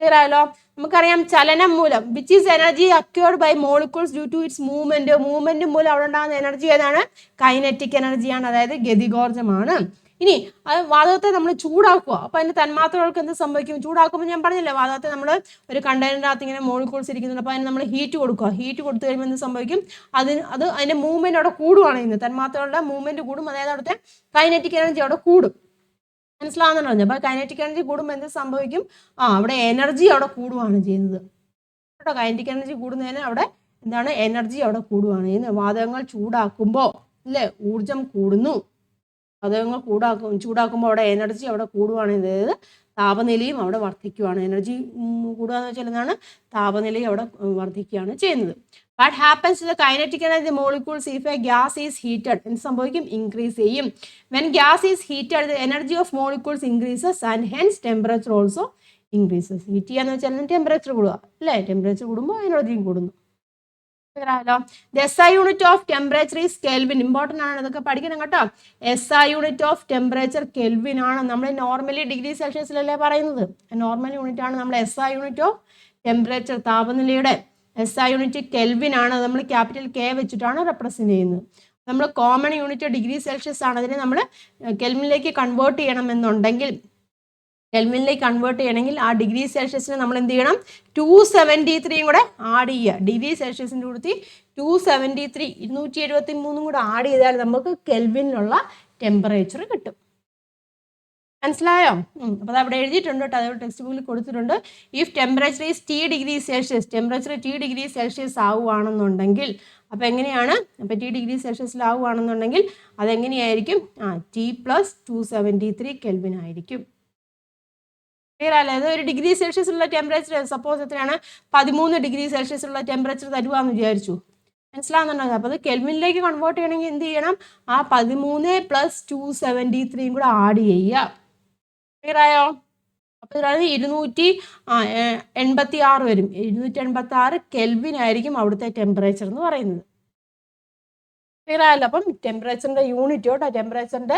Clear ആയല്ലോ? നമുക്കറിയാം ചലനം മൂലം which is energy acquired by molecules due to its movement മൂലം അവിടെ ഉണ്ടാകുന്ന എനർജി ഏതാണ്? കൈനറ്റിക് എനർജിയാണ്, അതായത് ഗതികോർജ്ജമാണ്. ഇനി അത് വാതകത്തെ നമ്മൾ ചൂടാക്കുക. അപ്പോൾ അതിന്റെ തന്മാത്രകൾക്ക് എന്ത് സംഭവിക്കും? ചൂടാക്കുമ്പോൾ ഞാൻ പറഞ്ഞില്ലേ, വാതകത്തെ നമ്മൾ ഒരു കണ്ടെയ്നറിനകത്ത് ഇങ്ങനെ മോളിക്യൂൾസ് ഇരിക്കുന്നുണ്ട്. അപ്പോൾ അതിന് നമ്മൾ ഹീറ്റ് കൊടുക്കുക. ഹീറ്റ് കൊടുത്തു കഴിയുമ്പോൾ എന്ത് സംഭവിക്കും? അതിന്റെ മൂവ്മെന്റ് അവിടെ കൂടുകയാണ് ചെയ്യുന്നത്. തന്മാത്രകളുടെ മൂവ്മെന്റ് കൂടും, അതായത് അവിടുത്തെ കൈനറ്റിക് എനർജി അവിടെ കൂടും. മനസ്സിലാവുന്നുണ്ടോ? അപ്പോൾ കൈനറ്റിക് എനർജി കൂടുമ്പോൾ എന്ത് സംഭവിക്കും? അവിടെ എനർജി അവിടെ കൂടുകയാണ് ചെയ്യുന്നത് കേട്ടോ. കൈനറ്റിക് എനർജി കൂടുന്നതിന് അവിടെ എന്താണ്? എനർജി അവിടെ കൂടുകയാണ് ചെയ്യുന്നത്. വാതകങ്ങൾ ചൂടാക്കുമ്പോൾ അല്ലേ ഊർജം കൂടുന്നു. വാതകങ്ങൾ ചൂടാക്കുമ്പോൾ അവിടെ എനർജി അവിടെ കൂടുകയാണ് ചെയ്തത്. താപനിലയും അവിടെ വർദ്ധിക്കുകയാണ്. എനർജി കൂടുക എന്ന് വെച്ചാൽ എന്താണ്? താപനിലയും അവിടെ വർദ്ധിക്കുകയാണ് ചെയ്യുന്നത്. What happens to the kinetic energy molecules if a gas is heated? എന്ത് സംഭവിക്കും? ഇൻക്രീസ് ചെയ്യും. When gas is heated, the energy of molecules increases and hence temperature also increases. Heat ചെയ്യാന്ന് വെച്ചാൽ ടെമ്പറേച്ചർ കൂടുക അല്ലേ? ടെമ്പറേച്ചർ കൂടുമ്പോൾ എനർജിയും കൂടുന്നു. The SI unit of temperature is Kelvin. Important ആണ്, ഇതൊക്കെ പഠിക്കണം കേട്ടോ. SI unit of temperature Kelvin ആണ്. നമ്മൾ നോർമലി ഡിഗ്രി സെൽഷ്യസിലല്ലേ പറയുന്നത്. നോർമൽ യൂണിറ്റ് ആണ് നമ്മൾ SI unit of temperature, താപനിലയുടെ SI യൂണിറ്റ് കെൽവിൻ ആണ്. നമ്മൾ ക്യാപിറ്റൽ K വെച്ചിട്ടാണ് റെപ്രസെന്റ് ചെയ്യുന്നത്. നമ്മൾ കോമൺ യൂണിറ്റ് ഡിഗ്രി സെൽഷ്യസ് ആണ്. അതിനെ നമ്മൾ കെൽവിനിലേക്ക് കൺവേർട്ട് ചെയ്യണമെന്നുണ്ടെങ്കിൽ ആ ഡിഗ്രി സെൽഷ്യസിനെ നമ്മൾ എന്ത് ചെയ്യണം? 273 കൂടെ ആഡ് ചെയ്യുക. ഡിഗ്രി സെൽഷ്യസിൻ്റെ കൂടി 273 273 കൂടെ ആഡ് ചെയ്താൽ നമുക്ക് കെൽവിനിലുള്ള ടെമ്പറേച്ചർ കിട്ടും. മനസ്സിലായോ? അപ്പോൾ അത് അവിടെ എഴുതിയിട്ടുണ്ട് കേട്ടോ, അതവിടെ ടെക്സ്റ്റ് ബുക്കിൽ കൊടുത്തിട്ടുണ്ട്. If temperature is T°C, temperature T°C ആവുകയാണെന്നുണ്ടെങ്കിൽ അപ്പോൾ എങ്ങനെയാണ്? അപ്പോൾ T°C ആവുകയാണെന്നുണ്ടെങ്കിൽ അതെങ്ങനെയായിരിക്കും? T+273 കെൽവിൻ ആയിരിക്കും. ക്ലിയർ അല്ലേ? അത് ഒരു °C ഉള്ള ടെമ്പറേച്ചർ സപ്പോസ് എത്രയാണ്? 13°C ഉള്ള ടെമ്പറേച്ചർ തരുവാന്ന് വിചാരിച്ചു. മനസ്സിലാകുന്നുണ്ടോ? അപ്പോൾ അത് കെൽവിനിലേക്ക് കൺവേർട്ട് ചെയ്യണമെങ്കിൽ എന്ത് ചെയ്യണം? ആ 13 + 273 കൂടെ ആഡ് ചെയ്യുക. ക്ലിയർ ആയോ? അപ്പോൾ അതായത് 286 വരും. 286 കെൽവിൻ ആയിരിക്കും അവിടുത്തെ ടെമ്പറേച്ചർ എന്ന് പറയുന്നത്. ക്ലിയർ ആയല്ലോ? അപ്പം ടെമ്പറേച്ചറിൻ്റെ യൂണിറ്റ് കേട്ടോ, ടെമ്പറേച്ചറിൻ്റെ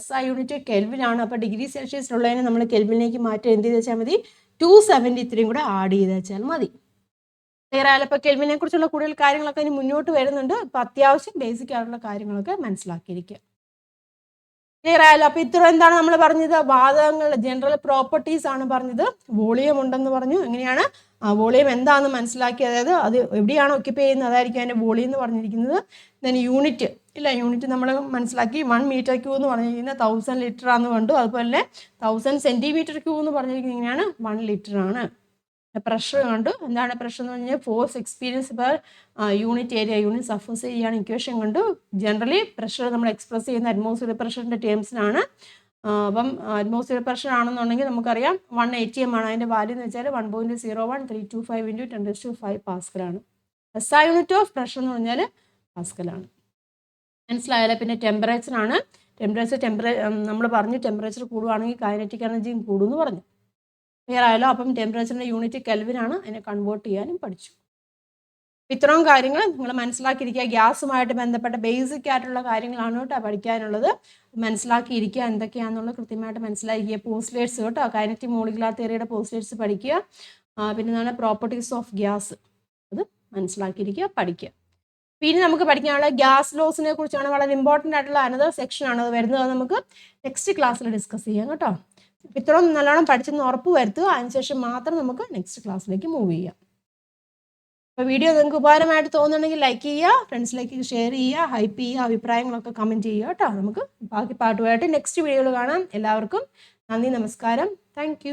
SI യൂണിറ്റ് കെൽവിനാണ്. അപ്പോൾ °C ഉള്ളതിനെ നമ്മൾ കെൽവിനിലേക്ക് മാറ്റി എന്ത് ചെയ്ത് വെച്ചാൽ മതി? 273 കൂടെ ആഡ് ചെയ്ത് വെച്ചാൽ മതി. ക്ലിയർ ആയാലും ഇപ്പോൾ കെൽവിനെ കുറിച്ചുള്ള കൂടുതൽ കാര്യങ്ങളൊക്കെ ഇനി മുന്നോട്ട് വരുന്നുണ്ട്. അപ്പോൾ അത്യാവശ്യം ബേസിക് ആയിട്ടുള്ള കാര്യങ്ങളൊക്കെ മനസ്സിലാക്കിയിരിക്കുക. ക്ലിയർ ആയാലും അപ്പോൾ ഇത്ര എന്താണ് നമ്മൾ പറഞ്ഞത്? വാതകങ്ങളുടെ ജനറൽ പ്രോപ്പർട്ടീസ് ആണ് പറഞ്ഞത്. വോളിയം ഉണ്ടെന്ന് പറഞ്ഞു. എങ്ങനെയാണ്? വോളിയം എന്താണെന്ന് മനസ്സിലാക്കി, അതായത് അത് എവിടെയാണ് ഒക്യുപ്പൈ ചെയ്യുന്നത് അതായിരിക്കും അതിൻ്റെ വോളിയം എന്ന് പറഞ്ഞിരിക്കുന്നത്. ദെൻ യൂണിറ്റ് യൂണിറ്റ് നമ്മൾ മനസ്സിലാക്കി. 1 m³ എന്ന് പറഞ്ഞിരിക്കുന്നത് 1000 ലിറ്റർ ആണെന്ന് കണ്ടു. അതുപോലെ 1000 cm³ എന്ന് പറഞ്ഞിരിക്കുന്നത് ഇങ്ങനെയാണ് 1 ലിറ്റർ ആണ്. പ്രഷർ കണ്ടു. എന്താണ് പ്രഷർ എന്ന് പറഞ്ഞാൽ? Force experience per unit area, unit surface ഏരിയയാണ്. ഇക്വേഷൻ കണ്ടു. ജനറലി പ്രഷർ നമ്മൾ എക്സ്പ്രസ് ചെയ്യുന്ന അറ്റ്മോസ്ഫിയർ പ്രഷറിൻ്റെ ടേംസിനാണ്. അപ്പം അറ്റ്മോസ്ഫിയർ പ്രഷർ ആണെന്നുണ്ടെങ്കിൽ നമുക്കറിയാം 1 atm ആണ്. അതിൻ്റെ വാല്യൂ എന്ന് വെച്ചാൽ 1.01325 × 10⁵ പാസ്കലാണ്. SI യൂണിറ്റ് ഓഫ് പ്രഷർ എന്ന് പറഞ്ഞാൽ പാസ്കലാണ്. മനസ്സിലായാലോ? പിന്നെ ടെമ്പറേച്ചർ ആണ്. നമ്മൾ പറഞ്ഞു ടെമ്പറേച്ചർ കൂടുകയാണെങ്കിൽ കൈനറ്റിക് എനർജിയും കൂടുമെന്ന് പറഞ്ഞു. ക്ലിയർ ആയാലോ? അപ്പം ടെമ്പറേച്ചറിൻ്റെ യൂണിറ്റ് കെൽവിനാണ്. അതിനെ കൺവേർട്ട് ചെയ്യാനും പഠിച്ചു. ഇത്രയും കാര്യങ്ങൾ നിങ്ങൾ മനസ്സിലാക്കിയിരിക്കുക. ഗ്യാസുമായിട്ട് ബന്ധപ്പെട്ട ബേസിക് ആയിട്ടുള്ള കാര്യങ്ങളാണ് കേട്ടോ പഠിക്കാനുള്ളത്. മനസ്സിലാക്കിയിരിക്കുക എന്തൊക്കെയാണെന്നുള്ളത് കൃത്യമായിട്ട് മനസ്സിലാക്കിക്കുക. പോസ്റ്റ്ലേറ്റ്സ് കേട്ടോ, കൈനറ്റിക് മോളിക്കുലർ തിയറിയുടെ പോസ്റ്റ്ലേറ്റ്സ് പഠിക്കുക. പിന്നെ എന്താണ്? പ്രോപ്പർട്ടീസ് ഓഫ് ഗ്യാസ്, അത് മനസ്സിലാക്കിയിരിക്കുക, പഠിക്കുക. പിന്നെ നമുക്ക് പഠിക്കാനുള്ള ഗ്യാസ് ലോസിനെ കുറിച്ചാണ്. വളരെ ഇമ്പോർട്ടൻ്റ് ആയിട്ടുള്ള അനദർ സെക്ഷനാണ് അത് വരുന്നത്. അത് നമുക്ക് നെക്സ്റ്റ് ക്ലാസ്സിൽ ഡിസ്കസ് ചെയ്യാം കേട്ടോ. ഇത്രയും നല്ലോണം പഠിച്ചെന്ന് ഉറപ്പ് വരുത്തുക. അതിനുശേഷം മാത്രം നമുക്ക് നെക്സ്റ്റ് ക്ലാസ്സിലേക്ക് മൂവ് ചെയ്യാം. അപ്പോൾ വീഡിയോ നിങ്ങൾക്ക് ഉപകാരമായിട്ട് തോന്നുന്നുണ്ടെങ്കിൽ ലൈക്ക് ചെയ്യുക, ഫ്രണ്ട്സിലേക്ക് ഷെയർ ചെയ്യുക, ഹൈപ്പ് ചെയ്യുക, അഭിപ്രായങ്ങളൊക്കെ കമൻറ്റ് ചെയ്യുക കേട്ടോ. നമുക്ക് ബാക്കി പാട്ടുമായിട്ട് നെക്സ്റ്റ് വീഡിയോയിൽ കാണാം. എല്ലാവർക്കും നന്ദി, നമസ്കാരം. താങ്ക്